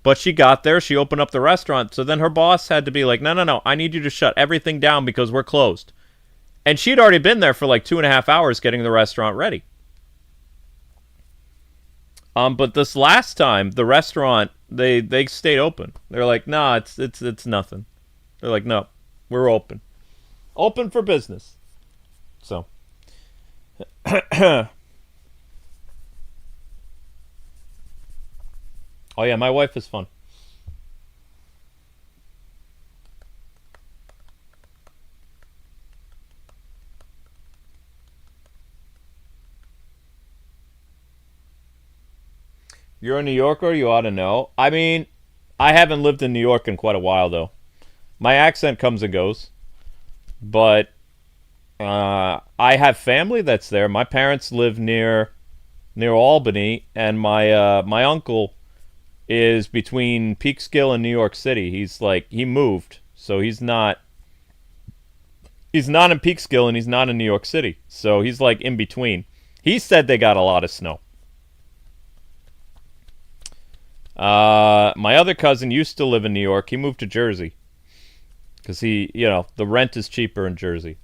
S1: But she got there, she opened up the restaurant, so then her boss had to be like, no, I need you to shut everything down because we're closed. And she'd already been there for like 2.5 hours getting the restaurant ready. But this last time, the restaurant, they stayed open. They're like, nah, it's nothing. They're like, no, we're open. Open for business. So. Oh, yeah, my wife is fun. You're a New Yorker, you ought to know. I mean, I haven't lived in New York in quite a while, though. My accent comes and goes. But I have family that's there. My parents live near Albany, and my uncle is between Peekskill and New York City. He's like, he moved, so he's not in Peekskill and he's not in New York City. So he's like in between. He said they got a lot of snow. My other cousin used to live in New York. He moved to Jersey because the rent is cheaper in Jersey.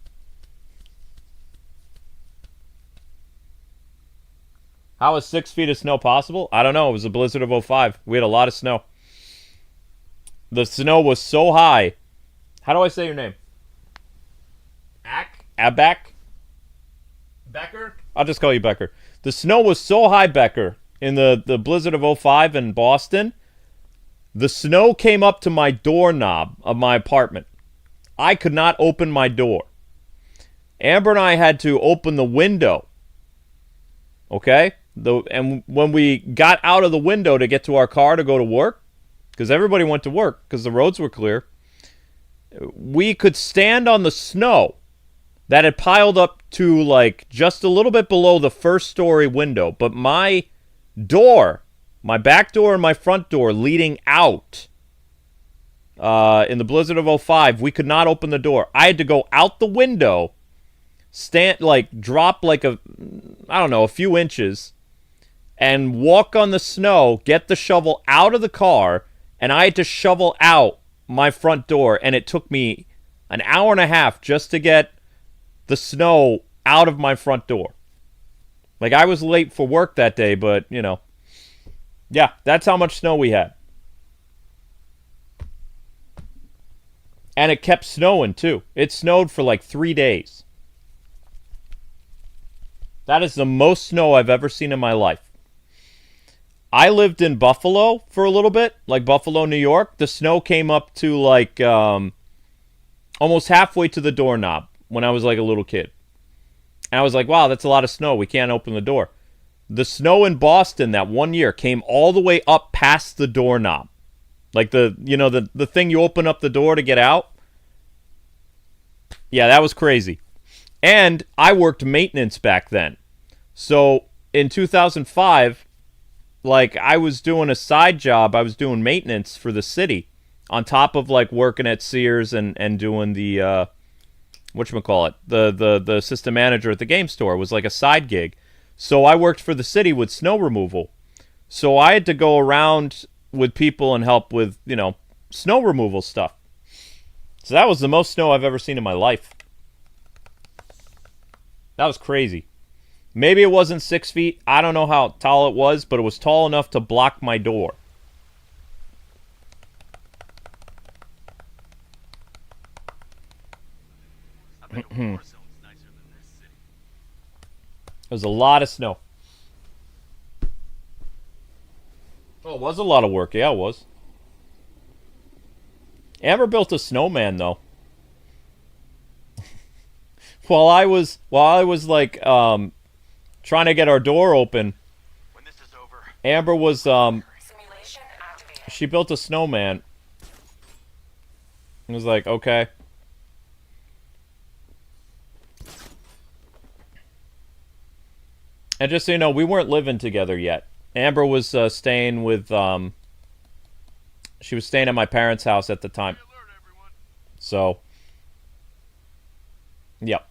S1: How is 6 feet of snow possible? I don't know. It was a blizzard of '05. We had a lot of snow. The snow was so high. How do I say your name? Abak? Becker? I'll just call you Becker. The snow was so high, Becker, in the blizzard of '05 in Boston. The snow came up to my doorknob of my apartment. I could not open my door. Amber and I had to open the window. Okay? And when we got out of the window to get to our car to go to work, because everybody went to work because the roads were clear, we could stand on the snow that had piled up to like just a little bit below the first story window. But my door, my back door and my front door leading out in the blizzard of '05, we could not open the door. I had to go out the window, drop like a few inches, and walk on the snow, get the shovel out of the car, and I had to shovel out my front door, and it took me an hour and a half just to get the snow out of my front door. Like, I was late for work that day, but, yeah, that's how much snow we had. And it kept snowing, too. It snowed for like 3 days. That is the most snow I've ever seen in my life. I lived in Buffalo for a little bit, like Buffalo, New York. The snow came up to like almost halfway to the doorknob when I was like a little kid. And I was like, wow, that's a lot of snow. We can't open the door. The snow in Boston that one year came all the way up past the doorknob. Like the thing you open up the door to get out. Yeah, that was crazy. And I worked maintenance back then. So in 2005, like, I was doing a side job. I was doing maintenance for the city on top of, like, working at Sears and doing the, whatchamacallit, the assistant manager at the game store. It was like a side gig. So I worked for the city with snow removal. So I had to go around with people and help with, you know, snow removal stuff. So that was the most snow I've ever seen in my life. That was crazy. Maybe it wasn't 6 feet. I don't know how tall it was, but it was tall enough to block my door. It was a lot of snow. Oh, it was a lot of work. Yeah, it was. Amber built a snowman, though. while I was like trying to get our door open,
S2: When this is over,
S1: Amber was
S5: Simulation activated.
S1: she built a snowman. It was like, okay. And just so you know, we weren't living together yet. Amber was staying with she was staying at my parents' house at the time.
S2: alert everyone.
S1: So, yep.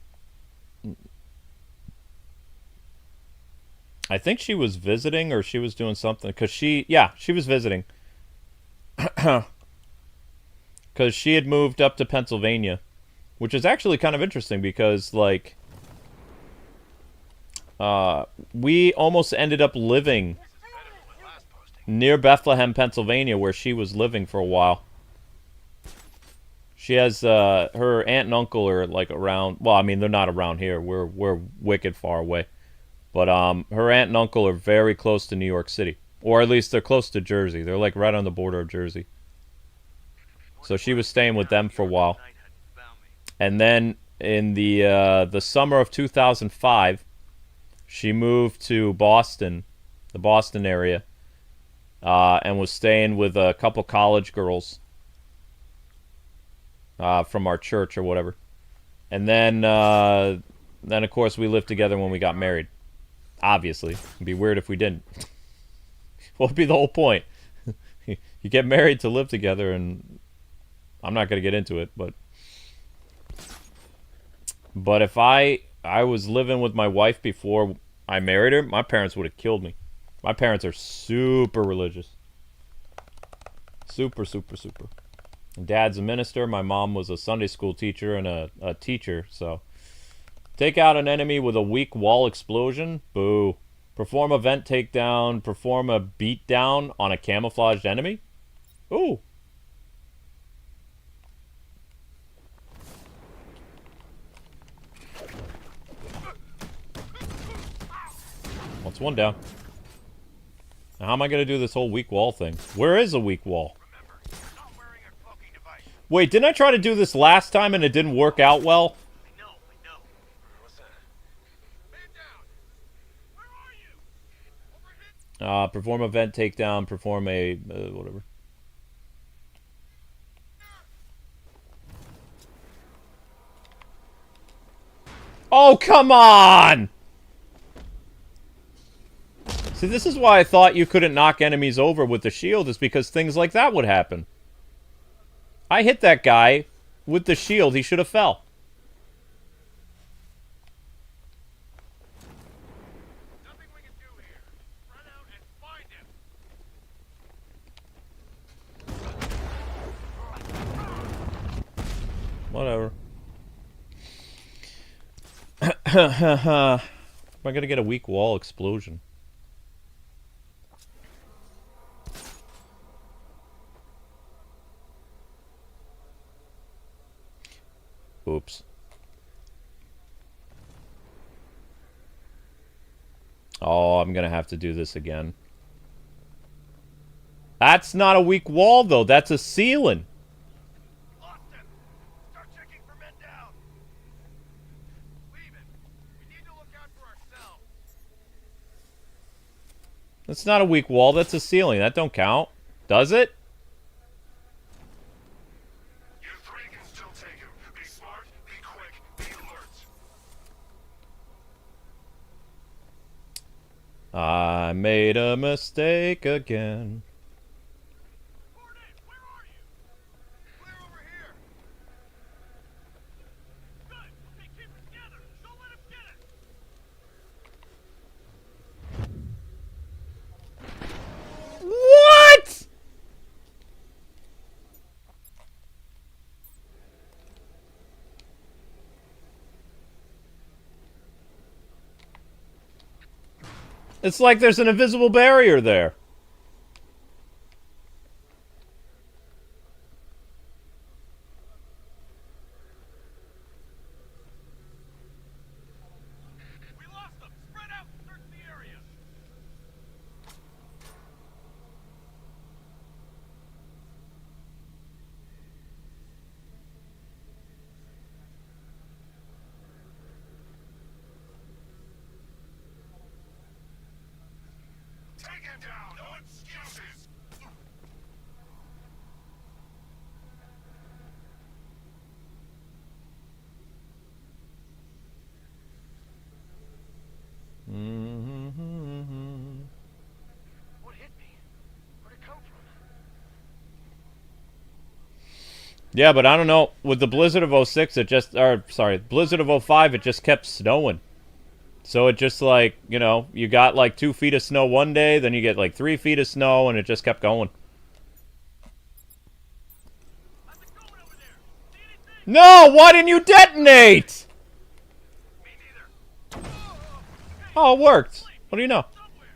S1: I think she was visiting or she was doing something. Because she was visiting. Because she had moved up to Pennsylvania. Which is actually kind of interesting because, like, we almost ended up living near Bethlehem, Pennsylvania, where she was living for a while. She has, her aunt and uncle are, like, around, well, I mean, they're not around here. We're wicked far away. But, her aunt and uncle are very close to New York City. Or at least they're close to Jersey. They're, like, right on the border of Jersey. So she was staying with them for a while. And then, in the summer of 2005, she moved to Boston, the Boston area. And was staying with a couple college girls from our church or whatever. And then of course, we lived together when we got married. Obviously. It'd be weird if we didn't. What would be the whole point? You get married to live together, and I'm not going to get into it, but if I was living with my wife before I married her, my parents would have killed me. My parents are super religious. Super, super, super. Dad's a minister. My mom was a Sunday school teacher and a teacher, so. Take out an enemy with a weak wall explosion. Boo. Perform a vent takedown. Perform a beatdown on a camouflaged enemy. Ooh. That's one down. Now, how am I going to do this whole weak wall thing? Where is a weak wall?
S2: Remember, you're not wearing a cloaking device.
S1: Wait, didn't I try to do this last time and it didn't work out well?
S2: I know. What's that? Man down. Where are you? Over here.
S1: Perform a vent takedown. Perform a whatever. Oh, come on! See, this is why I thought you couldn't knock enemies over with the shield, is because things like that would happen. I hit that guy with the shield. He should have fell.
S2: Nothing we can do here. Run out and find him.
S1: Whatever. Am I gonna get a weak wall explosion? Oops. Oh, I'm gonna have to do this again. That's not a weak wall, though. That's a ceiling.
S2: Lost him. Start checking for men down. Leave him. We need to look out for ourselves.
S1: That's not a weak wall. That's a ceiling. That don't count. Does it?
S2: You three can still take him. Be smart, be quick, be alert.
S1: I made a mistake again.
S2: Hornet, where are you? Clear over here. Good. Okay, keep it together. Don't let him get it.
S1: What? It's like there's an invisible barrier there.
S2: We lost them. Spread out and search the area. Take him down. No excuses. What hit me? Where'd it come from?
S1: Yeah, but I don't know. With the Blizzard of '06, it just... Or, sorry, Blizzard of '05, it just kept snowing. So it just, like, you know, you got, like, 2 feet of snow one day, then you get, like, 3 feet of snow, and it just kept going.
S2: How's it going over there? See anything?
S1: No! Why didn't you detonate?
S2: Me neither.
S1: Oh, it worked. What do you know?
S2: Somewhere.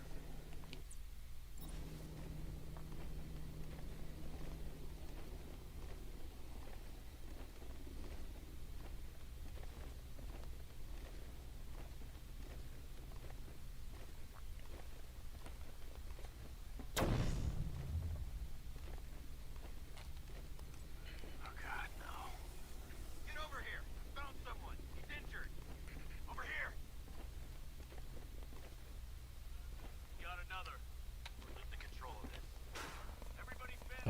S2: Oh God, no. Get over here. I found someone. He's injured. Over here. Got another. We're losing control of this. Everybody's been.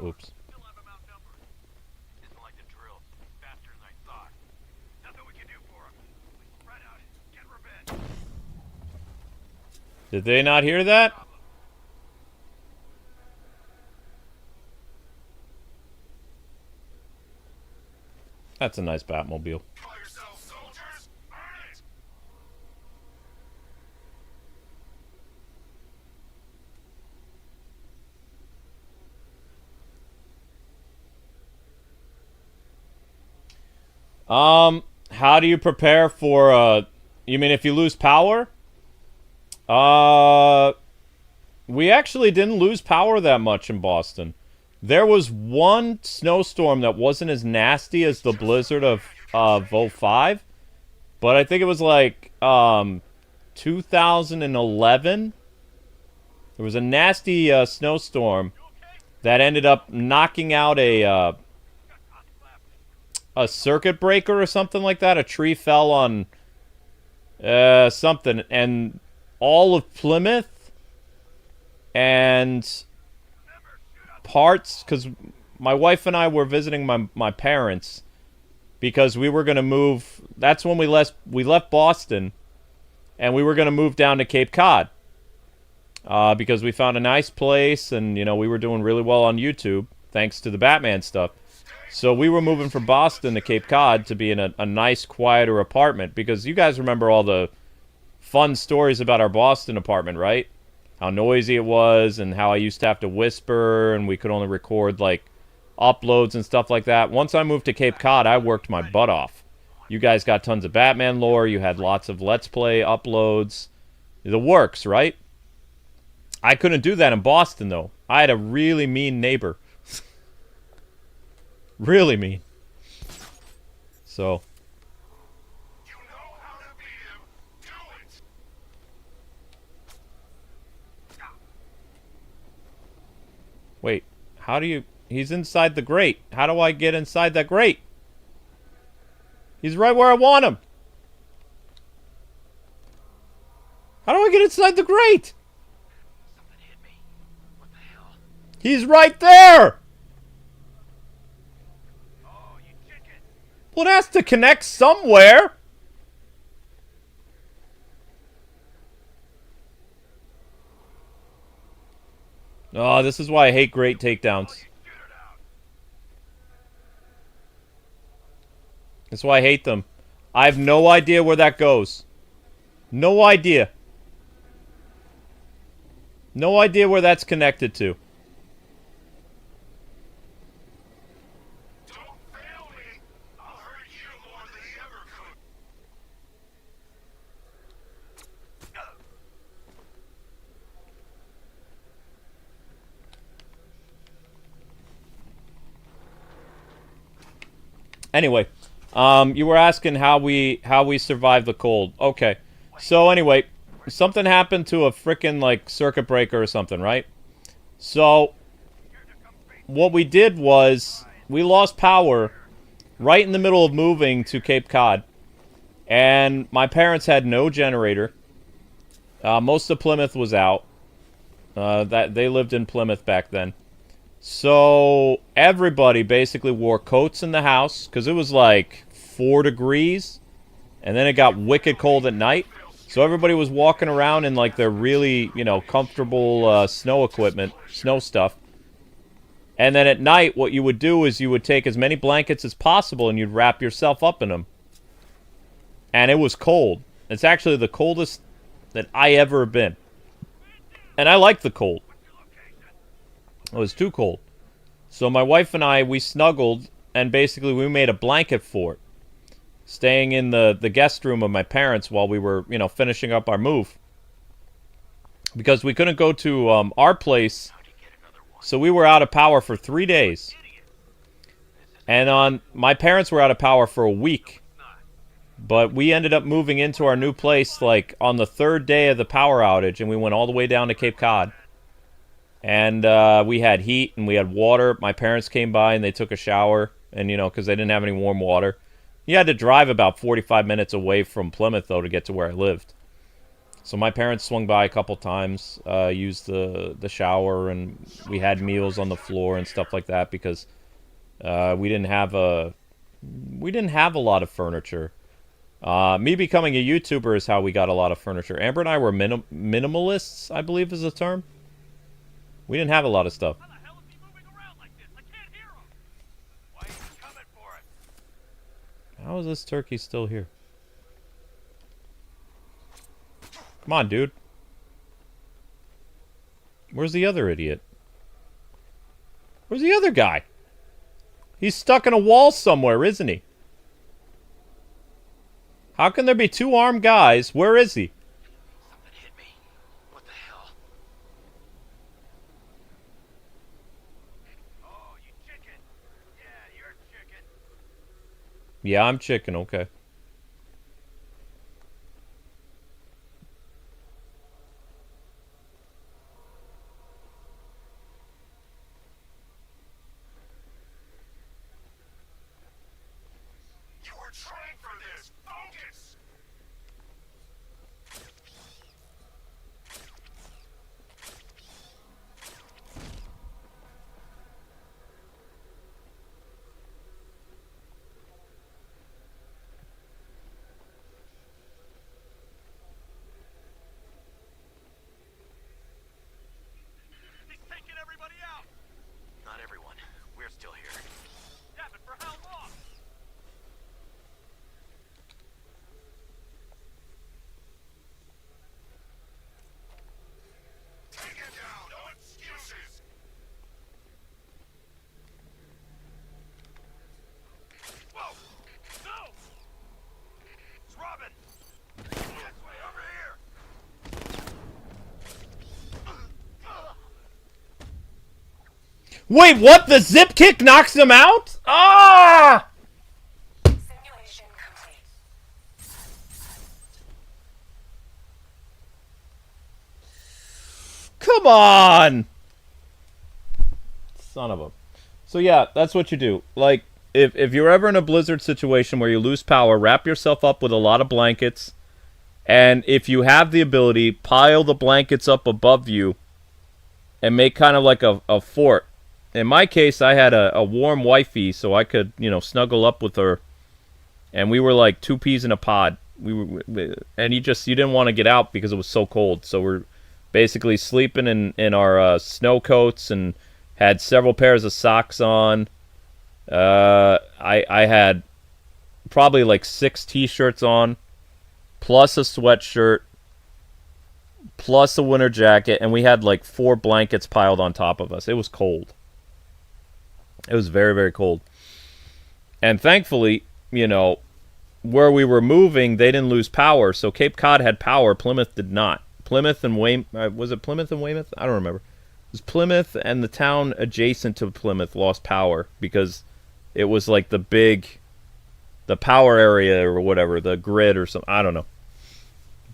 S1: Oops.
S2: Still have him outnumbered. Isn't like the drill. Faster than I thought. Nothing we can do for him. We spread out. Get revenge.
S1: Did they not hear that? That's a nice Batmobile.
S2: Call yourselves soldiers? Earn it!
S1: How do you prepare for, you mean if you lose power? We actually didn't lose power that much in Boston. There was one snowstorm that wasn't as nasty as the blizzard of '05, but I think it was like 2011. There was a nasty snowstorm that ended up knocking out a circuit breaker or something like that. A tree fell on something, and all of Plymouth and parts, because my wife and I were visiting my parents because we were going to move. That's when we left Boston, and we were going to move down to Cape Cod because we found a nice place, and you know, we were doing really well on YouTube thanks to the Batman stuff. So we were moving from Boston to Cape Cod to be in a nice, quieter apartment, because you guys remember all the fun stories about our Boston apartment, right? How noisy it was, and how I used to have to whisper, and we could only record, like, uploads and stuff like that. Once I moved to Cape Cod, I worked my butt off. You guys got tons of Batman lore. You had lots of Let's Play uploads. The works, right? I couldn't do that in Boston, though. I had a really mean neighbor. Really mean. So...
S2: You know how to beat him. Do it!
S1: Wait, how do you... He's inside the grate. How do I get inside that grate? He's right where I want him. How do I get inside the grate?
S2: Something hit me. What the hell?
S1: He's right there!
S2: Oh, you chicken.
S1: Well, it has to connect somewhere. Oh, this is why I hate great takedowns. That's why I hate them. I have no idea where that goes. No idea. No idea where that's connected to.
S2: Don't fail me. I'll hurt you more than he ever could.
S1: Anyway, you were asking how we survived the cold. Okay. So anyway, something happened to a frickin' like circuit breaker or something, right? So what we did was we lost power right in the middle of moving to Cape Cod. And my parents had no generator. Most of Plymouth was out. That they lived in Plymouth back then. So everybody basically wore coats in the house because it was like 4 degrees, and then it got wicked cold at night. So everybody was walking around in like their really, comfortable snow equipment, snow stuff. And then at night, what you would do is you would take as many blankets as possible and you'd wrap yourself up in them. And it was cold. It's actually the coldest that I ever have been. And I like the cold. It was too cold. So my wife and I, we snuggled, and basically we made a blanket fort, staying in the guest room of my parents while we were, finishing up our move. Because we couldn't go to our place, so we were out of power for 3 days. And my parents were out of power for a week. But we ended up moving into our new place, like, on the 3rd day of the power outage, and we went all the way down to Cape Cod. And we had heat and we had water. My parents came by and they took a shower. And, because they didn't have any warm water. You had to drive about 45 minutes away from Plymouth, though, to get to where I lived. So my parents swung by a couple times, used the shower, and we had meals on the floor and stuff like that because we didn't have a lot of furniture. Me becoming a YouTuber is how we got a lot of furniture. Amber and I were minimalists, I believe is the term. We didn't have a lot of stuff.
S2: How the hell is he moving around like this? I can't hear him. Why is he coming for us?
S1: How is this turkey still here? Come on, dude. Where's the other idiot? Where's the other guy? He's stuck in a wall somewhere, isn't he? How can there be 2 armed guys? Where is he?
S2: Something hit me. What the hell? Oh, you chicken. Yeah, you're chicken.
S1: Yeah, I'm chicken, okay.
S2: You were trained for this. Focus. He's taking everybody out. Not everyone. We're still here. Yeah, but for how long? Take it down. No excuses. Whoa! No! It's Robin. This way, over here.
S1: Wait, what? The zip kick knocks him out? Ah!
S5: Simulation complete.
S1: Come on! Son of a... So yeah, that's what you do. Like, if you're ever in a blizzard situation where you lose power, wrap yourself up with a lot of blankets. And if you have the ability, pile the blankets up above you and make kind of like a fort. In my case, I had a warm wifey, so I could, snuggle up with her. And we were like 2 peas in a pod. And you didn't want to get out because it was so cold. So basically sleeping in our snow coats and had several pairs of socks on. I had probably like 6 t-shirts on, plus a sweatshirt, plus a winter jacket, and we had like 4 blankets piled on top of us. It was cold. It was very, very cold. And thankfully, you know, where we were moving, they didn't lose power. So Cape Cod had power. Plymouth did not. Plymouth and Weymouth, was it Plymouth and Weymouth? I don't remember. It was Plymouth, and the town adjacent to Plymouth lost power because it was like the power area or whatever, the grid or something. I don't know.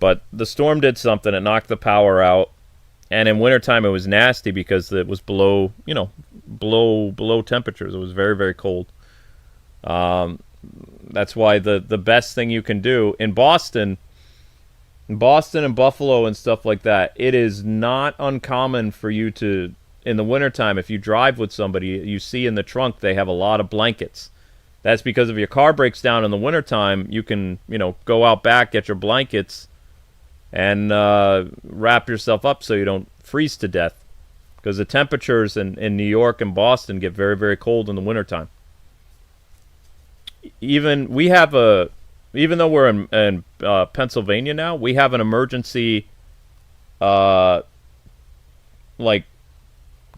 S1: But the storm did something. It knocked the power out. And in wintertime, it was nasty because it was below, you know, below temperatures. It was very, very cold. That's why the best thing you can do in Boston and Buffalo and stuff like that, it is not uncommon for you to, in the wintertime, if you drive with somebody, you see in the trunk they have a lot of blankets. That's because if your car breaks down in the wintertime, you can, you know, go out back, get your blankets, and wrap yourself up so you don't freeze to death. Because the temperatures in New York and Boston get very, very cold in the wintertime. Even though we're in Pennsylvania now, we have an emergency like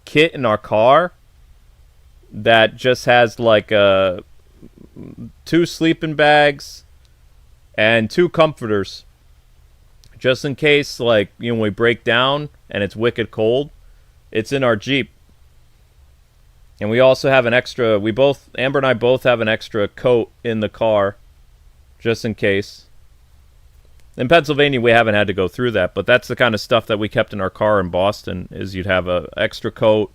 S1: kit in our car that just has like 2 sleeping bags and 2 comforters, just in case, like, you know, we break down and it's wicked cold. It's in our Jeep. And we also have an extra, Amber and I both have an extra coat in the car, just in case. In Pennsylvania, we haven't had to go through that, but that's the kind of stuff that we kept in our car in Boston, is you'd have an extra coat,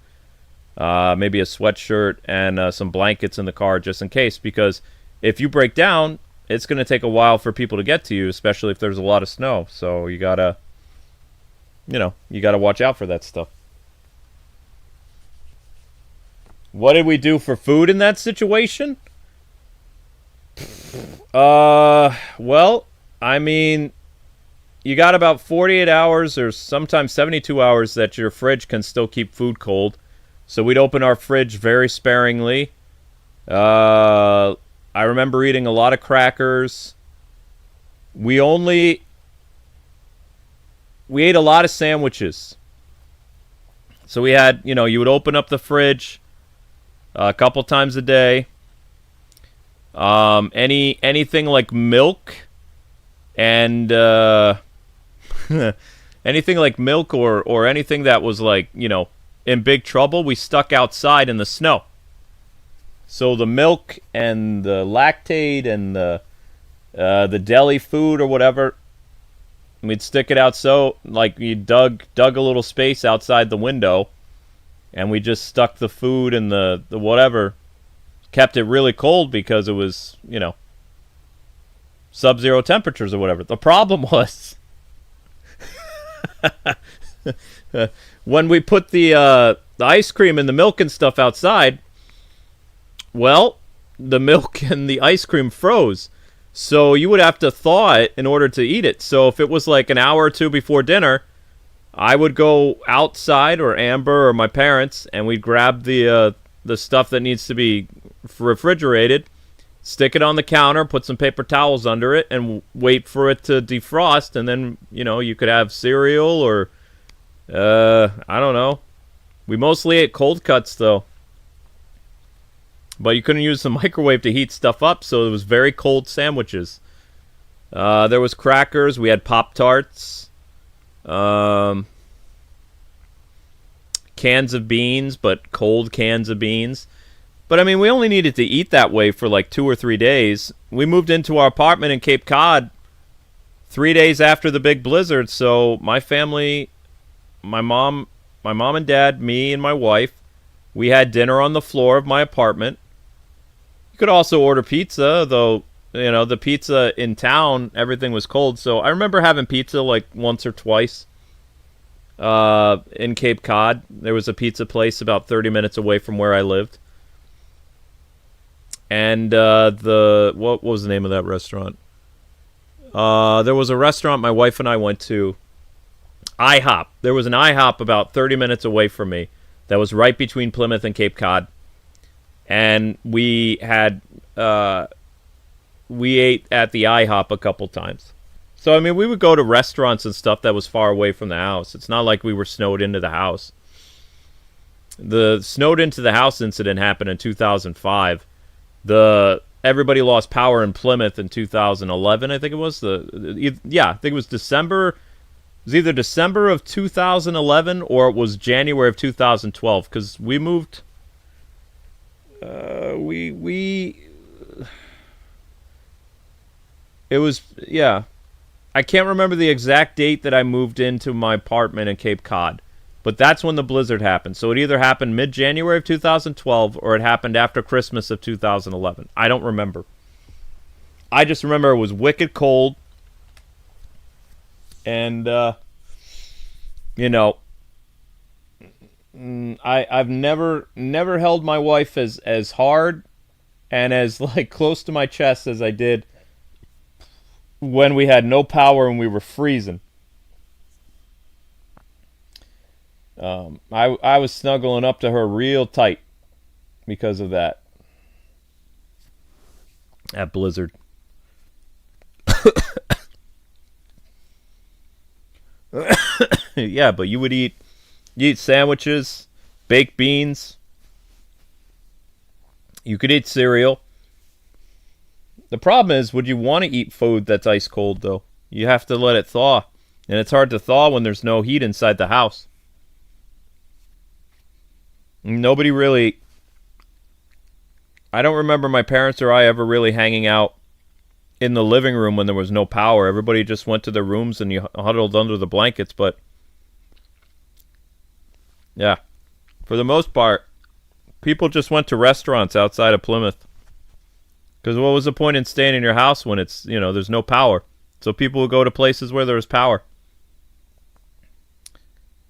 S1: maybe a sweatshirt, and some blankets in the car, just in case, because if you break down, it's going to take a while for people to get to you, especially if there's a lot of snow. So you gotta watch out for that stuff. What did we do for food in that situation? Well, I mean, you got about 48 hours or sometimes 72 hours that your fridge can still keep food cold. So we'd open our fridge very sparingly. I remember eating a lot of crackers. We ate a lot of sandwiches. So we had, you know, you would open up the fridge a couple times a day. Anything like milk and anything like milk or anything that was, like, you know, in big trouble, we stuck outside in the snow. So the milk and the Lactaid and the deli food or whatever, we'd stick it out, so like you dug a little space outside the window, and we just stuck the food and the whatever, kept it really cold because it was, you know, sub-zero temperatures or whatever. The problem was when we put the ice cream and the milk and stuff outside, well, the milk and the ice cream froze. So you would have to thaw it in order to eat it. So if it was like an hour or two before dinner, I would go outside, or Amber or my parents, and we'd grab the stuff that needs to be refrigerated, stick it on the counter, put some paper towels under it, and wait for it to defrost. And then, you know, you could have cereal or, I don't know. We mostly ate cold cuts, though. But you couldn't use the microwave to heat stuff up, so it was very cold sandwiches. There was crackers. We had Pop-Tarts. Cans of beans, but cold cans of beans. But, I mean, we only needed to eat that way for like 2 or 3 days. We moved into our apartment in Cape Cod 3 days after the big blizzard, so my family, my mom and dad, me and my wife, we had dinner on the floor of my apartment. You could also order pizza, though, you know, the pizza in town, everything was cold. So I remember having pizza like once or twice in Cape Cod. There was a pizza place about 30 minutes away from where I lived. And what was the name of that restaurant? There was a restaurant my wife and I went to IHOP. There was an IHOP about 30 minutes away from me that was right between Plymouth and Cape Cod. And we ate at the IHOP a couple times. So, I mean, we would go to restaurants and stuff that was far away from the house. It's not like we were snowed into the house. The snowed into the house incident happened in 2005. Everybody lost power in Plymouth in 2011, I think it was. I think it was December. It was either December of 2011 or it was January of 2012, because we moved. It was, yeah. I can't remember the exact date that I moved into my apartment in Cape Cod. But that's when the blizzard happened. So it either happened mid-January of 2012 or it happened after Christmas of 2011. I don't remember. I just remember it was wicked cold. And, I've never held my wife as hard and as, like, close to my chest as I did when we had no power and we were freezing. I was snuggling up to her real tight because of that blizzard. Yeah, but you eat sandwiches, baked beans. You could eat cereal. The problem is, would you want to eat food that's ice cold, though? You have to let it thaw. And it's hard to thaw when there's no heat inside the house. Nobody really... I don't remember my parents or I ever really hanging out in the living room when there was no power. Everybody just went to their rooms and you huddled under the blankets, but... yeah. For the most part, people just went to restaurants outside of Plymouth. Because what was the point in staying in your house when it's, there's no power? So people would go to places where there was power.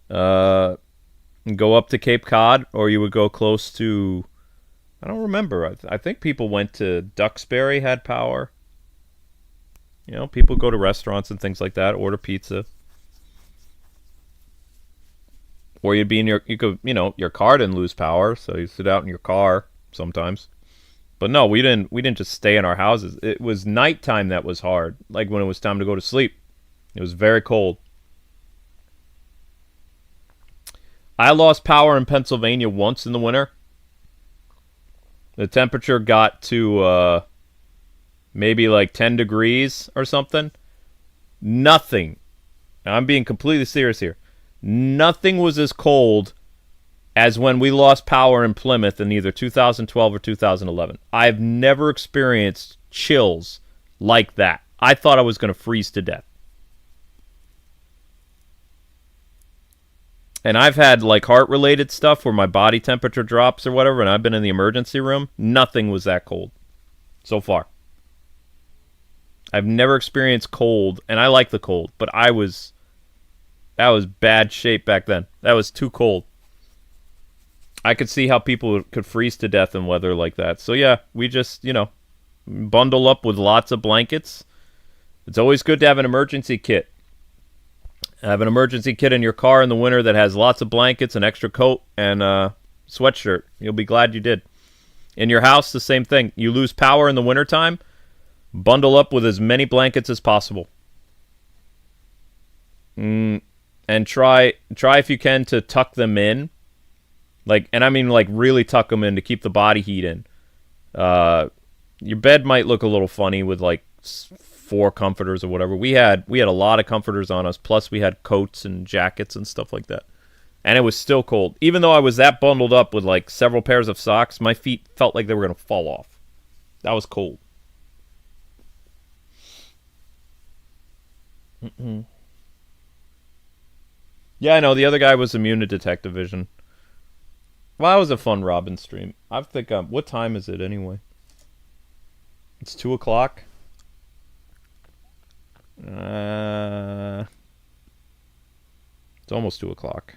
S1: Go up to Cape Cod, or you would go close to... I don't remember. I think people went to Duxbury, had power. People go to restaurants and things like that, order pizza. Or you'd be in your car didn't lose power, so you sit out in your car sometimes. But no, we didn't just stay in our houses. It was nighttime that was hard, like when it was time to go to sleep. It was very cold. I lost power in Pennsylvania once in the winter. The temperature got to maybe like 10 degrees or something. Nothing. I'm being completely serious here. Nothing was as cold as when we lost power in Plymouth in either 2012 or 2011. I've never experienced chills like that. I thought I was going to freeze to death. And I've had like heart-related stuff where my body temperature drops or whatever, and I've been in the emergency room. Nothing was that cold so far. I've never experienced cold, and I like the cold, but that was bad shape back then. That was too cold. I could see how people could freeze to death in weather like that. So yeah, we just, bundle up with lots of blankets. It's always good to have an emergency kit. Have an emergency kit in your car in the winter that has lots of blankets, an extra coat, and a sweatshirt. You'll be glad you did. In your house, the same thing. You lose power in the wintertime, bundle up with as many blankets as possible. And try if you can to tuck them in. And I mean really tuck them in to keep the body heat in. Your bed might look a little funny with 4 comforters or whatever. We had a lot of comforters on us, plus we had coats and jackets and stuff like that. And it was still cold. Even though I was that bundled up with several pairs of socks, my feet felt like they were going to fall off. That was cold. Yeah, I know. The other guy was immune to detective vision. Well, that was a fun Robin stream. I think, what time is it anyway? It's 2 o'clock. It's almost 2 o'clock.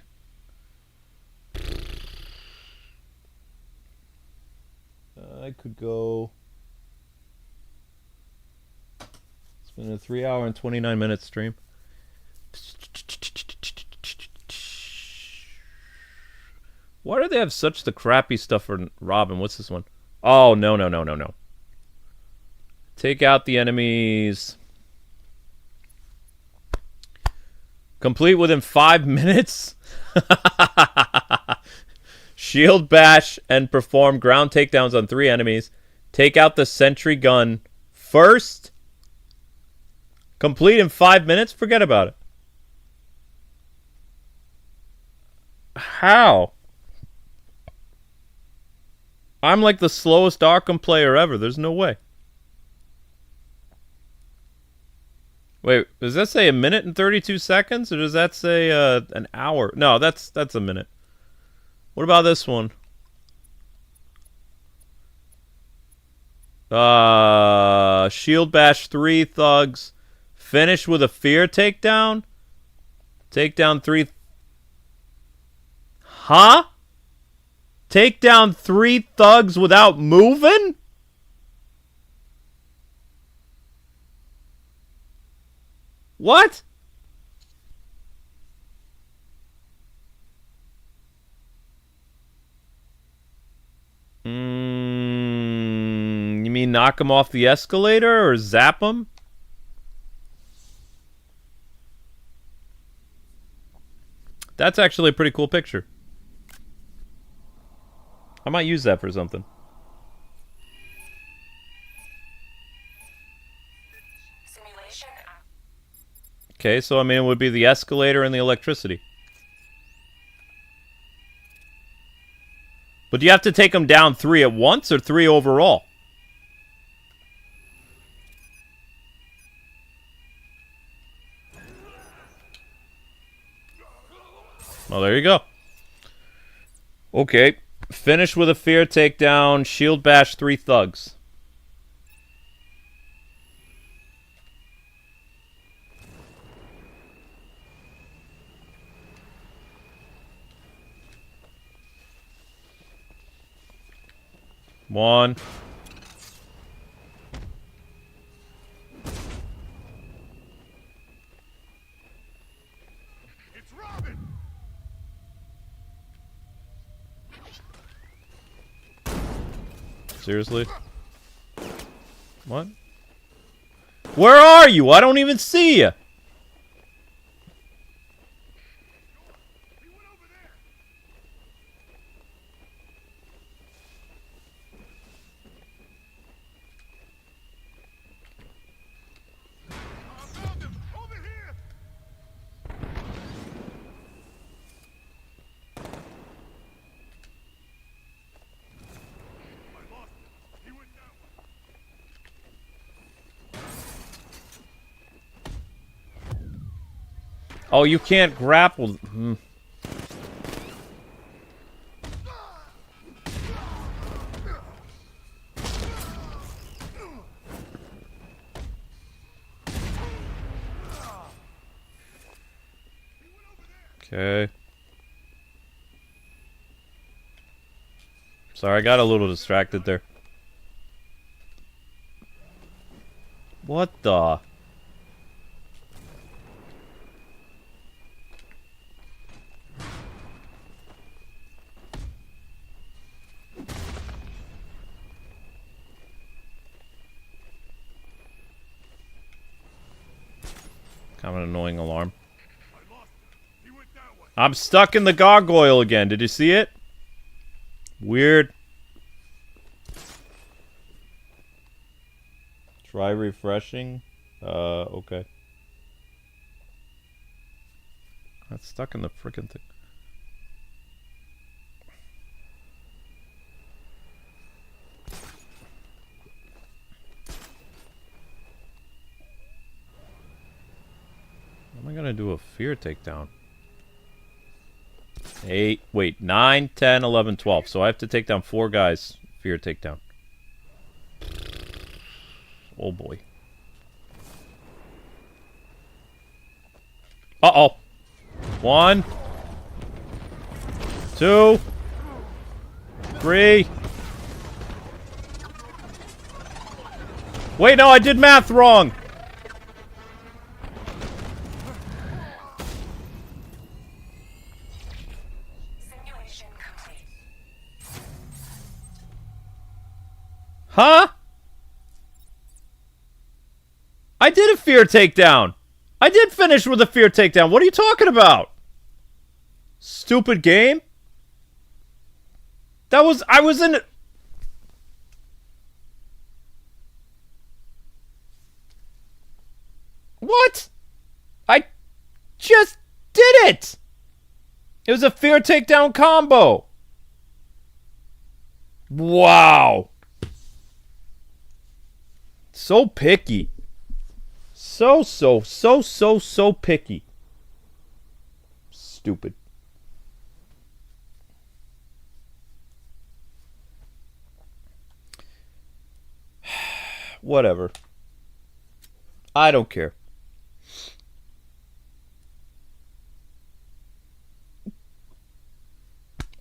S1: I could go... It's been a 3 hour and 29 minute stream. Why do they have such the crappy stuff for Robin? What's this one? Oh, no, no, no, no, no. Take out the enemies. Complete within 5 minutes? Shield bash and perform ground takedowns on 3 enemies. Take out the sentry gun first. Complete in 5 minutes? Forget about it. How? I'm like the slowest Arkham player ever. There's no way. Wait, does that say 1 minute and 32 seconds? Or does that say an hour? No, that's a minute. What about this one? Shield bash 3 thugs. Finish with a fear takedown? Take down 3... Huh? Take down 3 thugs without moving? What? You mean knock him off the escalator or zap him? That's actually a pretty cool picture. I might use that for something.
S5: Simulation.
S1: Okay, so I mean it would be the escalator and the electricity. But do you have to take them down 3 at once or 3 overall? Well, there you go. Okay. Finish with a fear takedown. Shield bash 3 thugs. One.
S2: It's Robin!
S1: Seriously? What? Where are you? I don't even see you.
S2: He went over there! I found him! Over here! I lost him. He went that way.
S1: Oh, you can't grapple. Okay. Sorry, I got a little distracted there. What the? Kind of an annoying alarm.
S2: I lost him. He went that way.
S1: I'm stuck in the gargoyle again. Did you see it? Weird. Try refreshing. Okay. That's stuck in the frickin' thing. How am I gonna do a fear takedown? 8, wait, 9, 10, 11, 12. So I have to take down 4 guys. Fear takedown. Oh boy. Uh-oh. 1, 2, 3. Wait, no, I did math wrong.
S5: Simulation complete.
S1: Huh? I did a fear takedown. I did finish with a fear takedown. What are you talking about? Stupid game? I was in... What? I just did it! It was a fear takedown combo. Wow. So picky. So picky. Stupid. Whatever. I don't care.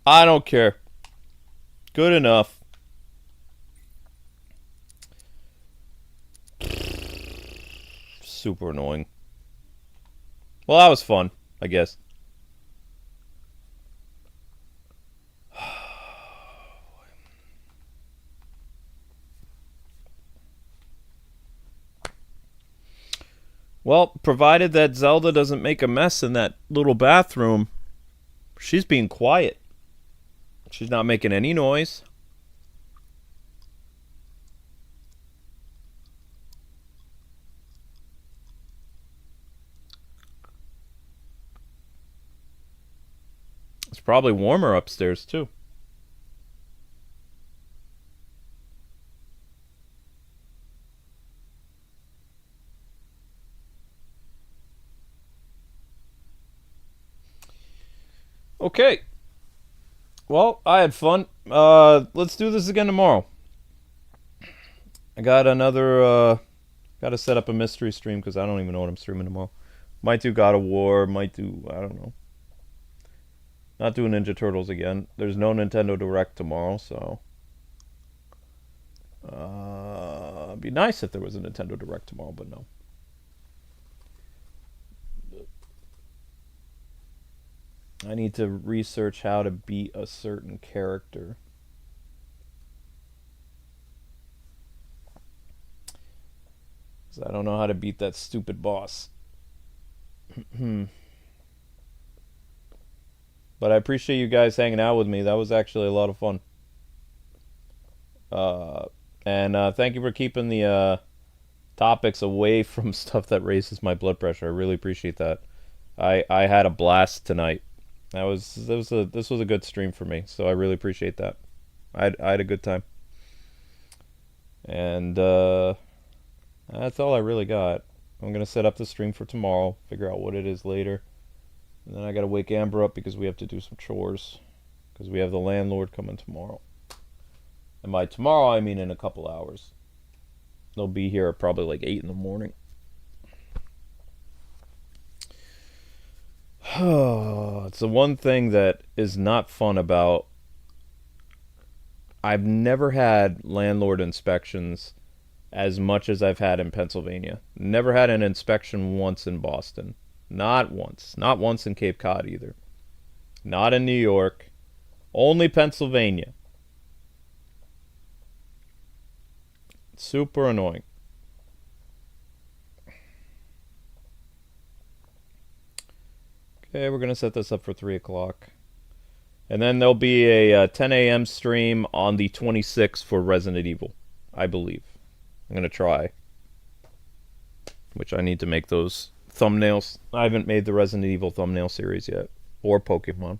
S1: I don't care. Good enough. Super annoying. Well, that was fun, I guess. Well, provided that Zelda doesn't make a mess in that little bathroom, she's being quiet. She's not making any noise. It's probably warmer upstairs, too. Okay. Well, I had fun. Let's do this again tomorrow. I got another, got to set up a mystery stream because I don't even know what I'm streaming tomorrow. Might do God of War, might do, I don't know. Not doing Ninja Turtles again. There's no Nintendo Direct tomorrow, so... it'd be nice if there was a Nintendo Direct tomorrow, but no. I need to research how to beat a certain character. Because I don't know how to beat that stupid boss. But I appreciate you guys hanging out with me. That was actually a lot of fun. And thank you for keeping the topics away from stuff that raises my blood pressure. I really appreciate that. I had a blast tonight. This was a good stream for me, so I really appreciate that. I had a good time. And that's all I really got. I'm gonna set up the stream for tomorrow, figure out what it is later. And then I gotta wake Amber up because we have to do some chores. Because we have the landlord coming tomorrow. And by tomorrow, I mean in a couple hours. They'll be here at probably like 8 in the morning. It's the one thing that is not fun about... I've never had landlord inspections as much as I've had in Pennsylvania. Never had an inspection once in Boston. Not once. Not once in Cape Cod either. Not in New York. Only Pennsylvania. Super annoying. Okay, we're going to set this up for 3 o'clock. And then there'll be a 10 a.m. stream on the 26th for Resident Evil, I believe. I'm going to try. Which I need to make those thumbnails. I haven't made the Resident Evil thumbnail series yet. Or Pokemon.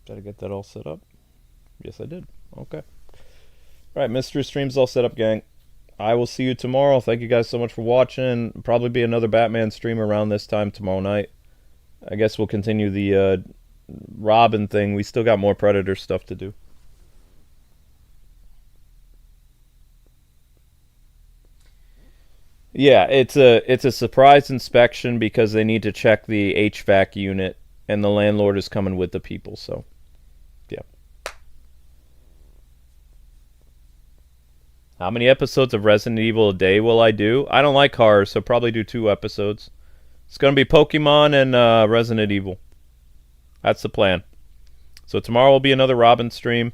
S1: Did I get that all set up? Yes, I did. Okay. Alright, mystery stream's all set up, gang. I will see you tomorrow. Thank you guys so much for watching. Probably be another Batman stream around this time tomorrow night. I guess we'll continue the Robin thing. We still got more Predator stuff to do. Yeah, it's a surprise inspection because they need to check the HVAC unit, and the landlord is coming with the people. So, yeah. How many episodes of Resident Evil a day will I do? I don't like horror, so probably do 2 episodes. It's gonna be Pokemon and Resident Evil. That's the plan. So tomorrow will be another Robin stream.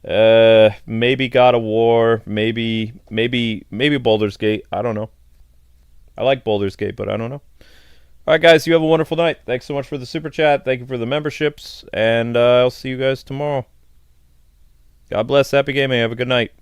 S1: Maybe God of War, maybe Baldur's Gate. I don't know. I like Baldur's Gate, but I don't know. All right, guys, you have a wonderful night. Thanks so much for the super chat. Thank you for the memberships, and I'll see you guys tomorrow. God bless. Happy gaming. Have a good night.